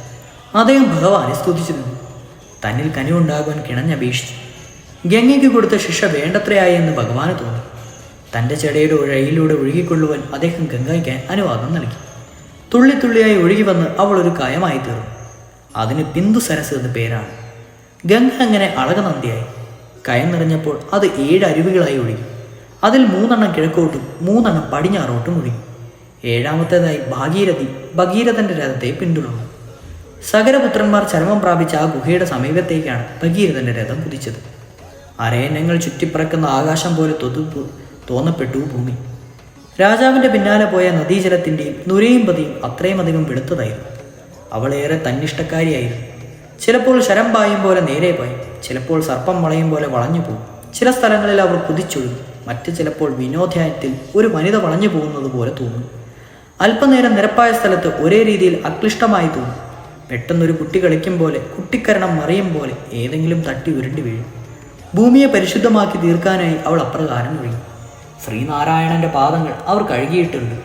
അദ്ദേഹം ഭഗവാനെ സ്തുതിച്ചു നിന്നു. തന്നിൽ കനിവുണ്ടാകുവാൻ കിണഞ്ഞപേക്ഷിച്ചു. ഗംഗയ്ക്ക് കൊടുത്ത ശിക്ഷ വേണ്ടത്രയായി എന്ന് ഭഗവാന് തോന്നി. തൻ്റെ ചെടയുടെ ഉഴയിലൂടെ ഒഴുകിക്കൊള്ളുവാൻ അദ്ദേഹം ഗംഗയ്ക്ക് അനുവാദം നൽകി. തുള്ളി തുള്ളിയായി ഒഴുകി വന്ന് അവൾ ഒരു കയമായി തീർന്നു. അതിന് ബിന്ദു സരസ് എന്ന് പേരാണ്. ഗംഗ അങ്ങനെ അളകനന്ദിയായി. കയം നിറഞ്ഞപ്പോൾ അത് 7 അരുവികളായി ഒഴുകി. അതിൽ 3 കിഴക്കോട്ടും 3 പടിഞ്ഞാറോട്ടും ഒഴുകി. 7ാമത്തേതായി ഭാഗീരഥി ഭഗീരഥന്റെ രഥത്തെ പിന്തുടർന്നു. സകരപുത്രന്മാർ ചരമം പ്രാപിച്ച ആ ഗുഹയുടെ സമീപത്തേക്കാണ് ഭഗീരഥന്റെ രഥം കുതിച്ചത്. അരയന്നങ്ങൾ ചുറ്റിപ്പറക്കുന്ന ആകാശം പോലെ തോന്നപ്പെട്ടു ഭൂമി. രാജാവിന്റെ പിന്നാലെ പോയ നദീജലത്തിൻ്റെയും നുരയും പതിയും അത്രയും അധികം വെളുത്തതായിരുന്നു. അവളേറെ തന്നിഷ്ടക്കാരിയായിരുന്നു. ചിലപ്പോൾ ശരം പായും പോലെ നേരെ പായും, ചിലപ്പോൾ സർപ്പം വളയും പോലെ വളഞ്ഞു പോകും. ചില സ്ഥലങ്ങളിൽ അവർ കുതിച്ചൊഴുകും, മറ്റ് ചിലപ്പോൾ വിനോധ്യായത്തിൽ ഒരു വനിത വളഞ്ഞു പോകുന്നത് പോലെ തോന്നും. അല്പനേരം നിരപ്പായ സ്ഥലത്ത് ഒരേ രീതിയിൽ അക്ലിഷ്ടമായി തോന്നും. പെട്ടെന്നൊരു കുട്ടി കളിക്കും പോലെ, കുട്ടിക്കരണം മറിയും പോലെ ഏതെങ്കിലും തട്ടി ഉരുണ്ടി വീഴും. ഭൂമിയെ പരിശുദ്ധമാക്കി തീർക്കാനായി അവൾ അപ്രകാരം ഒഴുകി. ശ്രീനാരായണന്റെ പാദങ്ങൾ അവർ കഴുകിയിട്ടുണ്ട്.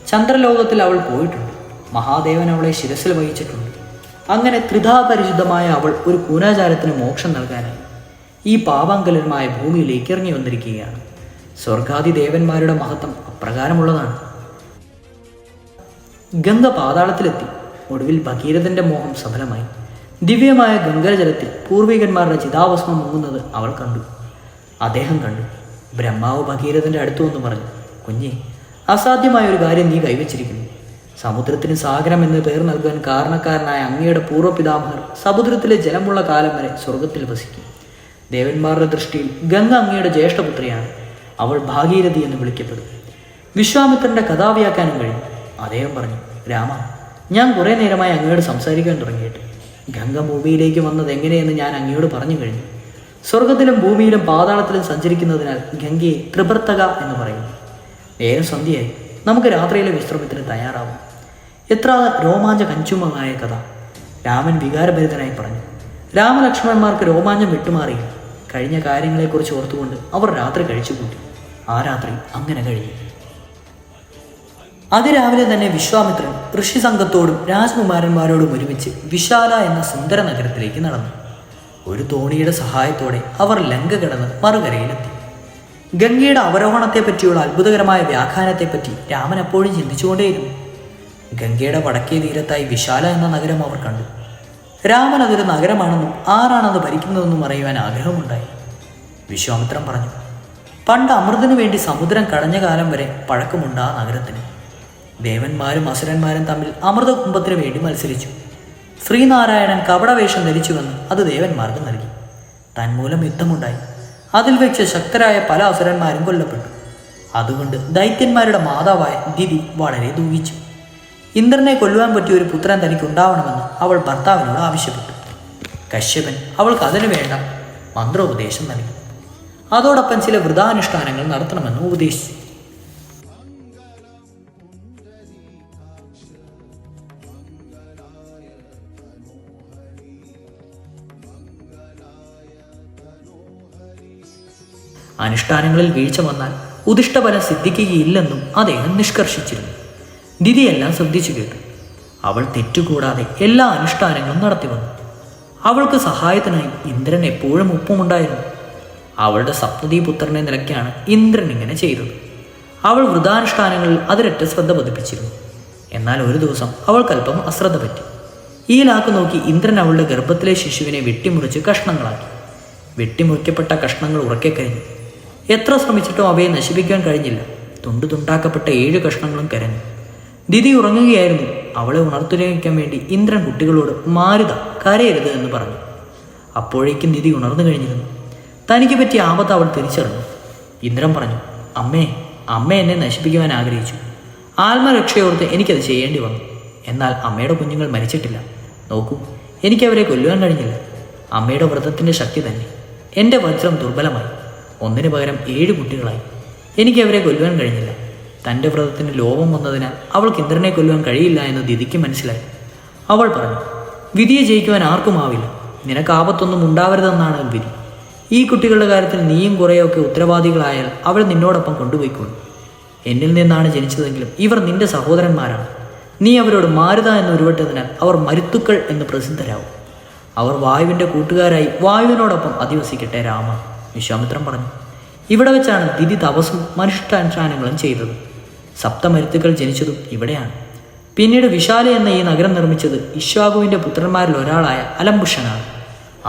ചന്ദ്രലോകത്തിൽ അവൾ പോയിട്ടുണ്ട്. മഹാദേവൻ അവളെ ശിരസിൽ വഹിച്ചിട്ടുണ്ട്. അങ്ങനെ ത്രിധാ പരിശുദ്ധമായ അവൾ ഒരു കൂനാചാരത്തിന് മോക്ഷം നൽകാനായി ഈ പാപാങ്കലമായ ഭൂമിയിലേക്ക് ഇറങ്ങി വന്നിരിക്കുകയാണ്. സ്വർഗാദി ദേവന്മാരുടെ മഹത്വം അപ്രകാരമുള്ളതാണ്. ഗംഗ പാതാളത്തിലെത്തി. ഒടുവിൽ ഭഗീരഥന്റെ മോഹം സഫലമായി. ദിവ്യമായ ഗംഗാജലത്തിൽ പൂർവികന്മാരുടെ ചിതാഭസ്മം മുങ്ങുന്നത് അവൾ കണ്ടു. അദ്ദേഹം കണ്ടു. ബ്രഹ്മാവ് ഭഗീരഥന്റെ അടുത്തു വന്ന് പറഞ്ഞു, കുഞ്ഞെ, അസാധ്യമായ ഒരു കാര്യം നീ കൈവച്ചിരിക്കുന്നു. സമുദ്രത്തിന് സാഗരം എന്ന് പേർ നൽകാൻ കാരണക്കാരനായ അങ്ങയുടെ പൂർവ്വപിതാമഹർ സമുദ്രത്തിലെ ജലമുള്ള കാലം വരെ സ്വർഗത്തിൽ വസിക്കും. ദേവന്മാരുടെ ദൃഷ്ടിയിൽ ഗംഗ അങ്ങയുടെ ജ്യേഷ്ഠപുത്രിയാണ്. അവൾ ഭാഗീരഥി എന്ന് വിളിക്കപ്പെടും. വിശ്വാമിത്രന്റെ കഥാവ്യാഖ്യാനം കഴിഞ്ഞു. അദ്ദേഹം പറഞ്ഞു, രാമ, ഞാൻ കുറേ നേരമായി അങ്ങയോട് സംസാരിക്കാൻ തുടങ്ങിയിട്ട്. ഗംഗ ഭൂമിയിലേക്ക് വന്നത് എങ്ങനെയെന്ന് ഞാൻ അങ്ങയോട് പറഞ്ഞു കഴിഞ്ഞു. സ്വർഗത്തിലും ഭൂമിയിലും പാതാളത്തിലും സഞ്ചരിക്കുന്നതിനാൽ ഗംഗയെ ത്രിഭർത്തക എന്ന് പറയുന്നു. നേരം സന്ധ്യയായി. നമുക്ക് രാത്രിയിലെ വിശ്രമത്തിന് തയ്യാറാവും. എത്ര രോമാഞ്ചകഞ്ചുമമായ കഥ! രാമൻ വികാരഭരിതനായി പറഞ്ഞു. രാമലക്ഷ്മണന്മാർക്ക് രോമാഞ്ചം വിട്ടുമാറിയില്ല. കഴിഞ്ഞ കാര്യങ്ങളെക്കുറിച്ച് ഓർത്തുകൊണ്ട് അവർ രാത്രി കഴിച്ചുകൂട്ടി. ആ രാത്രി അങ്ങനെ കഴിഞ്ഞു. അതിരാവിലെ തന്നെ വിശ്വാമിത്രൻ ഋഷിസംഘത്തോടും രാജകുമാരന്മാരോടും ഒരുമിച്ച് വിശാല എന്ന സുന്ദര നഗരത്തിലേക്ക് നടന്നു. ഒരു തോണിയുടെ സഹായത്തോടെ അവർ ലങ്ക കടന്ന് മറുകരയിലെത്തി. ഗംഗയുടെ അവരോഹണത്തെപ്പറ്റിയുള്ള അത്ഭുതകരമായ വ്യാഖ്യാനത്തെപ്പറ്റി രാമൻ എപ്പോഴും ചിന്തിച്ചുകൊണ്ടേയിരുന്നു. ഗംഗയുടെ വടക്കേ തീരത്തായി വിശാല എന്ന നഗരം അവർ കണ്ടു. രാമൻ അതൊരു നഗരമാണെന്നും ആരാണത് ഭരിക്കുന്നതെന്നും അറിയുവാൻ ആഗ്രഹമുണ്ടായി. വിശ്വാമിത്രൻ പറഞ്ഞു, പണ്ട് അമൃതിനു വേണ്ടി സമുദ്രം കടഞ്ഞ കാലം വരെ പഴക്കമുണ്ട് ആ നഗരത്തിന്. ദേവന്മാരും അസുരന്മാരും തമ്മിൽ അമൃതകുംഭത്തിനു വേണ്ടി മത്സരിച്ചു. ശ്രീനാരായണൻ കപടവേഷം ധരിച്ചുവെന്ന് അത് ദേവന്മാർക്ക് നൽകി. തന്മൂലം യുദ്ധമുണ്ടായി. അതിൽ വെച്ച് ശക്തരായ പല അസുരന്മാരും കൊല്ലപ്പെട്ടു. അതുകൊണ്ട് ദൈത്യന്മാരുടെ മാതാവായ ദിതി വളരെ ദുഃഖിച്ചു. ഇന്ദ്രനെ കൊല്ലുവാൻ പറ്റിയ ഒരു പുത്രൻ തനിക്ക് ഉണ്ടാവണമെന്ന് അവൾ ഭർത്താവിനോട് ആവശ്യപ്പെട്ടു. കശ്യപൻ അവൾക്ക് അതിനു വേണ്ട മന്ത്രോപദേശം നൽകി. അതോടൊപ്പം ചില വ്രതാനുഷ്ഠാനങ്ങൾ നടത്തണമെന്ന് ഉപദേശിച്ചു. അനുഷ്ഠാനങ്ങളിൽ വീഴ്ച വന്നാൽ ഉദിഷ്ടഫലം സിദ്ധിക്കുകയില്ലെന്നും അദ്ദേഹം നിഷ്കർഷിച്ചിരുന്നു. ദിതിയെല്ലാം ശ്രദ്ധിച്ചു കേട്ടു. അവൾ തെറ്റുകൂടാതെ എല്ലാ അനുഷ്ഠാനങ്ങളും നടത്തി വന്നു. അവൾക്ക് സഹായത്തിനായി ഇന്ദ്രൻ എപ്പോഴും ഒപ്പമുണ്ടായിരുന്നു. അവളുടെ സപ്തതിപുത്രനെ നിലയ്ക്കാണ് ഇന്ദ്രൻ ഇങ്ങനെ ചെയ്തത്. അവൾ വൃതാനുഷ്ഠാനങ്ങളിൽ അതിരറ്റ ശ്രദ്ധ പതിപ്പിച്ചിരുന്നു. എന്നാൽ ഒരു ദിവസം അവൾക്കല്പം അശ്രദ്ധ പറ്റി. ഈ ലാക്ക് നോക്കി ഇന്ദ്രൻ അവളുടെ ഗർഭത്തിലെ ശിശുവിനെ വെട്ടിമുറിച്ച് കഷ്ണങ്ങളാക്കി. വെട്ടിമുറിക്കപ്പെട്ട കഷ്ണങ്ങൾ ഉറക്കെ കഴിഞ്ഞു. എത്ര ശ്രമിച്ചിട്ടും അവയെ നശിപ്പിക്കാൻ കഴിഞ്ഞില്ല. തുണ്ടു തുണ്ടാക്കപ്പെട്ട 7 കഷ്ണങ്ങളും കരഞ്ഞു. ദിതി ഉറങ്ങുകയായിരുന്നു. അവളെ ഉണർത്തുരയിക്കാൻ വേണ്ടി ഇന്ദ്രൻ കുട്ടികളോട് മാരുത കരയരുത് എന്ന് പറഞ്ഞു. അപ്പോഴേക്കും ദിതി ഉണർന്നു കഴിഞ്ഞിരുന്നു. തനിക്ക് പറ്റിയ ആപത്ത് അവൾ തിരിച്ചറിഞ്ഞു. ഇന്ദ്രൻ പറഞ്ഞു, അമ്മ എന്നെ നശിപ്പിക്കുവാൻ ആഗ്രഹിച്ചു. ആത്മരക്ഷയോർത്ത് എനിക്കത് ചെയ്യേണ്ടി വന്നു. എന്നാൽ അമ്മയുടെ കുഞ്ഞുങ്ങൾ മരിച്ചിട്ടില്ല. നോക്കൂ, എനിക്കവരെ കൊല്ലുവാൻ കഴിഞ്ഞില്ല. അമ്മയുടെ വ്രതത്തിൻ്റെ ശക്തി തന്നെ. എൻ്റെ വജ്രം ദുർബലമായി. ഒന്നിനു പകരം 7 കുട്ടികളായി. എനിക്ക് അവരെ കൊല്ലുവാൻ കഴിഞ്ഞില്ല. തൻ്റെ വ്രതത്തിന് ലോപം വന്നതിനാൽ അവൾക്ക് ഇന്ദ്രനെ കൊല്ലുവാൻ കഴിയില്ല എന്ന് ദിതിക്ക് മനസ്സിലായി. അവൾ പറഞ്ഞു, വിധിയെ ജയിക്കുവാൻ ആർക്കുമാവില്ല. നിനക്ക് ആപത്തൊന്നും ഉണ്ടാവരുതെന്നാണ് വിധി. ഈ കുട്ടികളുടെ കാര്യത്തിൽ നീയും കുറേയൊക്കെ ഉത്തരവാദികളായാൽ അവൾ നിന്നോടൊപ്പം കൊണ്ടുപോയിക്കൊള്ളു. എന്നിൽ നിന്നാണ് ജനിച്ചതെങ്കിലും ഇവർ നിന്റെ സഹോദരന്മാരാണ്. നീ അവരോട് മാരുത എന്ന് ഉരുവിട്ടതിനാൽ അവർ മരുത്തുക്കൾ എന്ന് പ്രസിദ്ധരാകും. അവർ വായുവിൻ്റെ കൂട്ടുകാരായി വായുവിനോടൊപ്പം അധിവസിക്കട്ടെ രാമ. വിശ്വാമിത്രൻ പറഞ്ഞു. ഇവിടെ വെച്ചാണ് ദിതി തപസ്സും മനുഷ്യാനുഷ്ഠാനങ്ങളും ചെയ്തത്. സപ്തമരുത്തുക്കൾ ജനിച്ചതും ഇവിടെയാണ്. പിന്നീട് വിശാല എന്ന ഈ നഗരം നിർമ്മിച്ചത് ഇക്ഷ്വാകുവിൻ്റെ പുത്രന്മാരിൽ ഒരാളായ അലംബുഷനാണ്.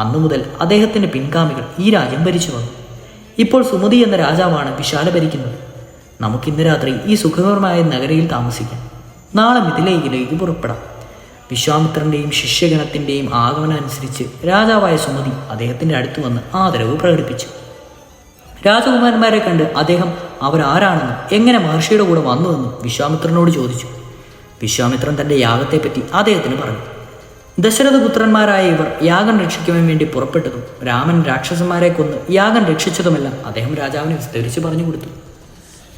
അന്നു മുതൽ അദ്ദേഹത്തിൻ്റെ പിൻഗാമികൾ ഈ രാജ്യം ഭരിച്ചു വന്നു. ഇപ്പോൾ സുമതി എന്ന രാജാവാണ് വിശാല ഭരിക്കുന്നത്. നമുക്കിന്ന് രാത്രി ഈ സുഖകരമായ നഗരയിൽ താമസിക്കാം. നാളെ മിഥിലയിലേക്ക് പുറപ്പെടാം. വിശ്വാമിത്രൻ്റെയും ശിഷ്യഗണത്തിൻ്റെയും ആഗമനം അനുസരിച്ച് രാജാവായ സുമതി അദ്ദേഹത്തിൻ്റെ അടുത്ത് വന്ന് ആദരവ് പ്രകടിപ്പിച്ചു. രാജകുമാരന്മാരെ കണ്ട് അദ്ദേഹം അവരാരാണെന്നും എങ്ങനെ മഹർഷിയുടെ കൂടെ വന്നുവെന്നും വിശ്വാമിത്രനോട് ചോദിച്ചു. വിശ്വാമിത്രൻ തൻ്റെ യാഗത്തെപ്പറ്റി അദ്ദേഹത്തിന് പറഞ്ഞു. ദശരഥപുത്രന്മാരായ ഇവർ യാഗം രക്ഷിക്കുവാൻ വേണ്ടി പുറപ്പെട്ടതും രാമൻ രാക്ഷസന്മാരെ കൊന്ന് യാഗം രക്ഷിച്ചതുമെല്ലാം അദ്ദേഹം രാജാവിനെ വിസ്തരിച്ച് പറഞ്ഞു കൊടുത്തു.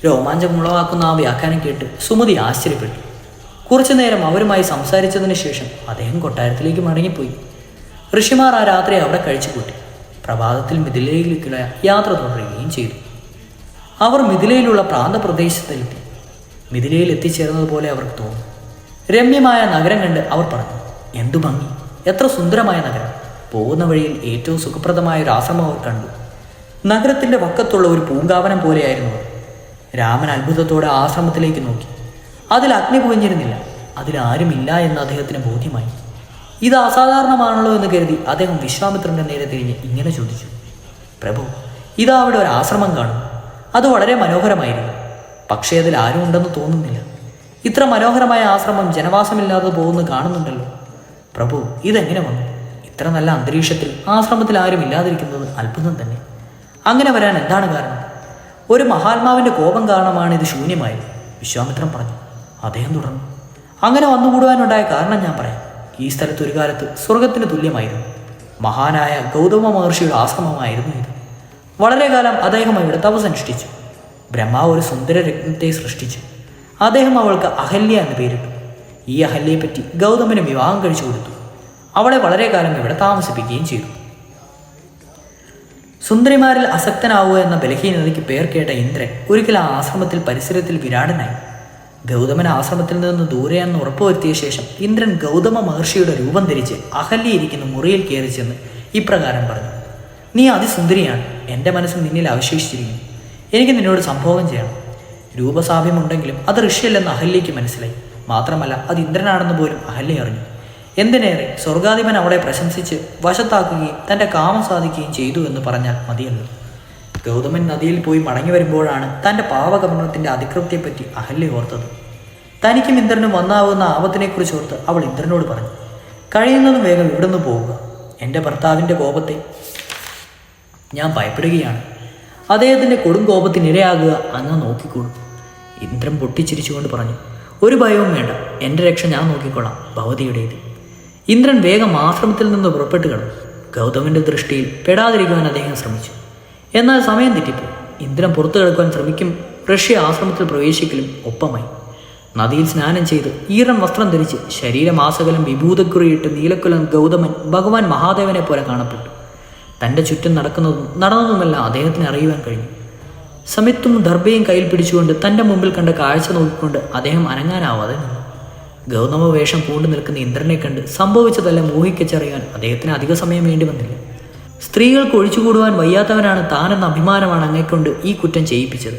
രോമാഞ്ചമുളവാക്കുന്ന ആ വ്യാഖ്യാനം കേട്ട് സുമതി ആശ്ചര്യപ്പെട്ടു. കുറച്ചു നേരം അവരുമായി സംസാരിച്ചതിന് ശേഷം അദ്ദേഹം കൊട്ടാരത്തിലേക്ക് മടങ്ങിപ്പോയി. ഋഷിമാർ ആ രാത്രി അവിടെ കഴിച്ചുകൂട്ടി. പ്രഭാതത്തിൽ മിഥിലയിലേക്കുള്ള യാത്ര തുടരുകയും ചെയ്തു. അവർ മിഥിലയിലുള്ള പ്രാന്തപ്രദേശത്തെത്തി. മിഥിലയിൽ എത്തിച്ചേർന്നതുപോലെ അവർക്ക് തോന്നി. രമ്യമായ നഗരം കണ്ട് അവർ പറഞ്ഞു, എന്തു ഭംഗി, എത്ര സുന്ദരമായ നഗരം. പോകുന്ന വഴിയിൽ ഏറ്റവും സുഖപ്രദമായ ഒരു ആശ്രമം അവർ കണ്ടു. നഗരത്തിൻ്റെ വക്കത്തുള്ള ഒരു പൂങ്കാവനം പോലെയായിരുന്നു അവർ. രാമൻ അത്ഭുതത്തോടെ ആശ്രമത്തിലേക്ക് നോക്കി. അതിൽ അഗ്നി പുകഞ്ഞിരുന്നില്ല. അതിലാരുമില്ല എന്ന് അദ്ദേഹത്തിന് ബോധ്യമായി. ഇത് അസാധാരണമാണല്ലോ എന്ന് കരുതി അദ്ദേഹം വിശ്വാമിത്രൻ്റെ നേരെ തിരിഞ്ഞ് ഇങ്ങനെ ചോദിച്ചു, പ്രഭു, ഇതാ അവിടെ ഒരു ആശ്രമം കാണുന്നു. അത് വളരെ മനോഹരമായിരുന്നു. പക്ഷേ അതിൽ ആരും ഉണ്ടെന്ന് തോന്നുന്നില്ല. ഇത്ര മനോഹരമായ ആശ്രമം ജനവാസമില്ലാതെ പോകുന്നു കാണുന്നുണ്ടല്ലോ. പ്രഭു, ഇതെങ്ങനെ വന്നു? ഇത്ര നല്ല അന്തരീക്ഷത്തിൽ ആശ്രമത്തിൽ ആരും ഇല്ലാതിരിക്കുന്നത് അത്ഭുതം തന്നെ. അങ്ങനെ വരാൻ എന്താണ് കാരണം? ഒരു മഹാത്മാവിൻ്റെ കോപം കാരണമാണ് ഇത് ശൂന്യമായത്. വിശ്വാമിത്രൻ പറഞ്ഞു. അദ്ദേഹം തുടർന്നു, അങ്ങനെ വന്നുകൂടുവാനുണ്ടായ കാരണം ഞാൻ പറയാം. ഈ സ്ഥലത്ത് ഒരു കാലത്ത് സ്വർഗത്തിന് തുല്യമായിരുന്നു. മഹാനായ ഗൗതമ മഹർഷിയുടെ ആശ്രമമായിരുന്നു ഇത്. വളരെ കാലം അദ്ദേഹം ഇവിടെ തപസ്സനുഷ്ഠിച്ചു. ബ്രഹ്മാവ് ഒരു സുന്ദര രത്നത്തെ സൃഷ്ടിച്ചു. അദ്ദേഹം അവൾക്ക് അഹല്യ എന്ന് പേരിട്ടു. ഈ അഹല്യയെപ്പറ്റി ഗൗതമന് വിവാഹം കഴിച്ചു കൊടുത്തു. അവളെ വളരെ കാലം ഇവിടെ താമസിപ്പിക്കുകയും ചെയ്തു. സുന്ദരിമാരിൽ അസക്തനാവുക എന്ന ബലഹീനതയ്ക്ക് പേർ കേട്ട ഇന്ദ്രൻ ഒരിക്കൽ ആ ആശ്രമത്തിൽ പരിസരത്തിൽ വിരാടനായി. ഗൗതമൻ ആശ്രമത്തിൽ നിന്ന് ദൂരെയെന്ന് ഉറപ്പുവരുത്തിയ ശേഷം ഇന്ദ്രൻ ഗൗതമ മഹർഷിയുടെ രൂപം ധരിച്ച് അഹല്യയിരിക്കുന്ന മുറിയിൽ കയറി ചെന്ന് ഇപ്രകാരം പറഞ്ഞു, നീ അതിസുന്ദരിയാണ്. എൻ്റെ മനസ്സിൽ നിന്നിൽ അവശേഷിച്ചിരിക്കുന്നു. എനിക്ക് നിന്നോട് സംഭോഗം ചെയ്യണം. രൂപസാമ്യമുണ്ടെങ്കിലും അത് ഋഷിയല്ലെന്ന് അഹല്യയ്ക്ക് മനസ്സിലായി. മാത്രമല്ല അത് ഇന്ദ്രനാണെന്ന് പോലും അഹല്യ അറിഞ്ഞു. എന്തിനേറെ സ്വർഗാധിപൻ അവളെ പ്രശംസിച്ച് വശത്താക്കുകയും തൻ്റെ കാമം സാധിക്കുകയും ചെയ്തു എന്ന് പറഞ്ഞാൽ മതിയല്ലോ. ഗൗതമൻ നദിയിൽ പോയി മടങ്ങി വരുമ്പോഴാണ് തൻ്റെ പാവകർമ്മത്തിൻ്റെ അതികൃത്യപ്പറ്റി അഹല്യ ഓർത്തത്. തനിക്കും ഇന്ദ്രനും വന്നാവുന്ന ആപത്തിനെക്കുറിച്ച് ഓർത്ത് അവൾ ഇന്ദ്രനോട് പറഞ്ഞു, കഴിയുന്നതും വേഗം ഇവിടുന്ന് പോവുക. എൻ്റെ ഭർത്താവിൻ്റെ കോപത്തെ ഞാൻ ഭയപ്പെടുകയാണ്. അദ്ദേഹത്തിൻ്റെ കൊടും കോപത്തിനിരയാകുക അങ്ങ് നോക്കിക്കോളൂ. ഇന്ദ്രൻ പൊട്ടിച്ചിരിച്ചുകൊണ്ട് പറഞ്ഞു, ഒരു ഭയവും വേണ്ട, എൻ്റെ രക്ഷ ഞാൻ നോക്കിക്കൊള്ളാം, ഭവതിയുടേത്. ഇന്ദ്രൻ വേഗം ആശ്രമത്തിൽ നിന്ന് പുറപ്പെട്ടു കിടന്നു. ഗൗതമൻ്റെ ദൃഷ്ടിയിൽ പെടാതിരിക്കുവാൻ അദ്ദേഹം ശ്രമിച്ചു. എന്നാൽ സമയം തെറ്റിപ്പോയി. ഇന്ദ്രൻ പുറത്തു കിടക്കുവാൻ ശ്രമിക്കും ഋഷി ആശ്രമത്തിൽ പ്രവേശിക്കലും ഒപ്പമായി. നദിയിൽ സ്നാനം ചെയ്ത് ഈറൻ വസ്ത്രം ധരിച്ച് ശരീരമാസകലം വിഭൂതക്കുറിയിട്ട് നീലക്കുലം ഗൗതമൻ ഭഗവാൻ മഹാദേവനെ പോലെ കാണപ്പെട്ടു. തൻ്റെ ചുറ്റും നടന്നതുമെല്ലാം അദ്ദേഹത്തിന് അറിയുവാൻ കഴിഞ്ഞു. സമിത്തും ദർഭയും കയ്യിൽ പിടിച്ചുകൊണ്ട് തൻ്റെ മുമ്പിൽ കണ്ട കാഴ്ച നോക്കിക്കൊണ്ട് അദ്ദേഹം അനങ്ങാനാവാതെ നിന്നു. ഗൗതമ വേഷം പൂണ്ടു നിൽക്കുന്ന ഇന്ദ്രനെ കണ്ട് സംഭവിച്ചതെല്ലാം ഊഹിക്കച്ചറിയാൻ അദ്ദേഹത്തിന് അധിക സമയം വേണ്ടി വന്നില്ല. സ്ത്രീകൾക്ക് ഒഴിച്ചുകൂടുവാൻ വയ്യാത്തവനാണ് താനെന്ന അഭിമാനമാണ് അങ്ങേക്കൊണ്ട് ഈ കുറ്റം ചെയ്യിപ്പിച്ചത്.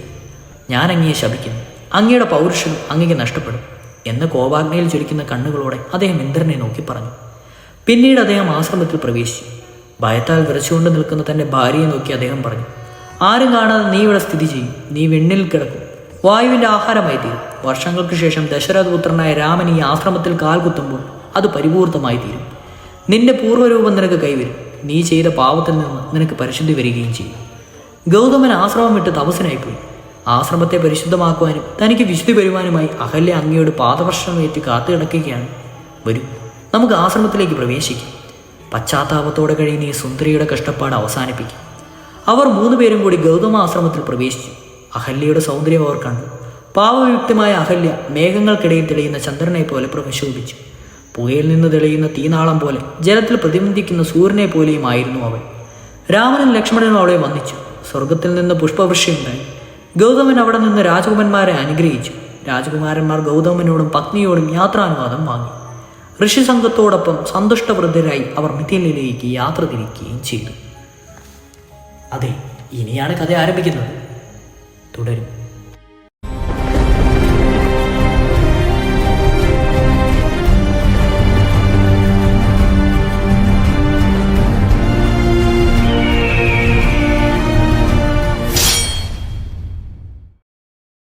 ഞാൻ അങ്ങയെ ശപിക്കുന്നു. അങ്ങയുടെ പൗരുഷനും അങ്ങയ്ക്ക് നഷ്ടപ്പെടും എന്ന് കോപാഗ്നയിൽ ജ്വലിക്കുന്ന കണ്ണുകളോടെ അദ്ദേഹം ഇന്ദ്രനെ നോക്കി പറഞ്ഞു. പിന്നീട് അദ്ദേഹം ആശ്രമത്തിൽ പ്രവേശിച്ചു. ഭയത്താൽ വിറച്ചുകൊണ്ട് നിൽക്കുന്ന തൻ്റെ ഭാര്യയെ നോക്കി അദ്ദേഹം പറഞ്ഞു, ആരും കാണാതെ നീ ഇവിടെ സ്ഥിതി ചെയ്യും. നീ വെണ്ണിൽ കിടക്കും. വായുവിൻ്റെ ആഹാരമായി തീരും. വർഷങ്ങൾക്ക് ശേഷം ദശരഥപുത്രനായ രാമൻ ഈ ആശ്രമത്തിൽ കാൽ കുത്തുമ്പോൾ അത് പരിപൂർത്തമായി തീരും. നിന്റെ പൂർവ്വരൂപം നിനക്ക് കൈവരും. നീ ചെയ്ത പാവത്തിൽ നിന്ന് നിനക്ക് പരിശുദ്ധി വരികയും ചെയ്യും. ഗൗതമൻ ആശ്രമം വിട്ട് തപസ്സിനായിപ്പോയി. ആശ്രമത്തെ പരിശുദ്ധമാക്കുവാനും തനിക്ക് വിശുദ്ധി വരുവാനുമായി അഹല്യ അങ്ങയോട് പാദവർഷമേറ്റ് കാത്തു കിടക്കുകയാണ്. വരൂ, നമുക്ക് ആശ്രമത്തിലേക്ക് പ്രവേശിക്കാം. പശ്ചാത്താപത്തോടെ കഴിയുന്ന ഈ സുന്ദരിയുടെ കഷ്ടപ്പാട് അവസാനിപ്പിക്കും. അവർ 3 പേരും കൂടി ഗൗതമാശ്രമത്തിൽ പ്രവേശിച്ചു. അഹല്യയുടെ സൗന്ദര്യം അവർ കണ്ടു. പാവയുക്തമായ അഹല്യ മേഘങ്ങൾക്കിടയിൽ തെളിയുന്ന ചന്ദ്രനെ പോലെ പ്രശോഭിച്ചു. പുകയിൽ നിന്ന് തെളിയുന്ന തീനാളം പോലെ, ജലത്തിൽ പ്രതിബന്ധിക്കുന്ന സൂര്യനെ പോലെയുമായിരുന്നു അവൾ. രാമനും ലക്ഷ്മണനും അവളെ വന്ദിച്ചു. സ്വർഗത്തിൽ നിന്ന് പുഷ്പവൃഷ്ടിയുണ്ടായി. ഗൗതമൻ അവിടെ നിന്ന് രാജകുമാരന്മാരെ അനുഗ്രഹിച്ചു. രാജകുമാരന്മാർ ഗൗതമനോടും പത്നിയോടും യാത്രാനുവാദം വാങ്ങി. ഋഷിസംഘത്തോടൊപ്പം സന്തുഷ്ടവൃദ്ധരായി അവർ മിഥിലയിലേക്ക് യാത്ര തിരിക്കുകയും ചെയ്തു. അതെ, ഇനിയാണ് കഥ ആരംഭിക്കുന്നത്. തുടരും.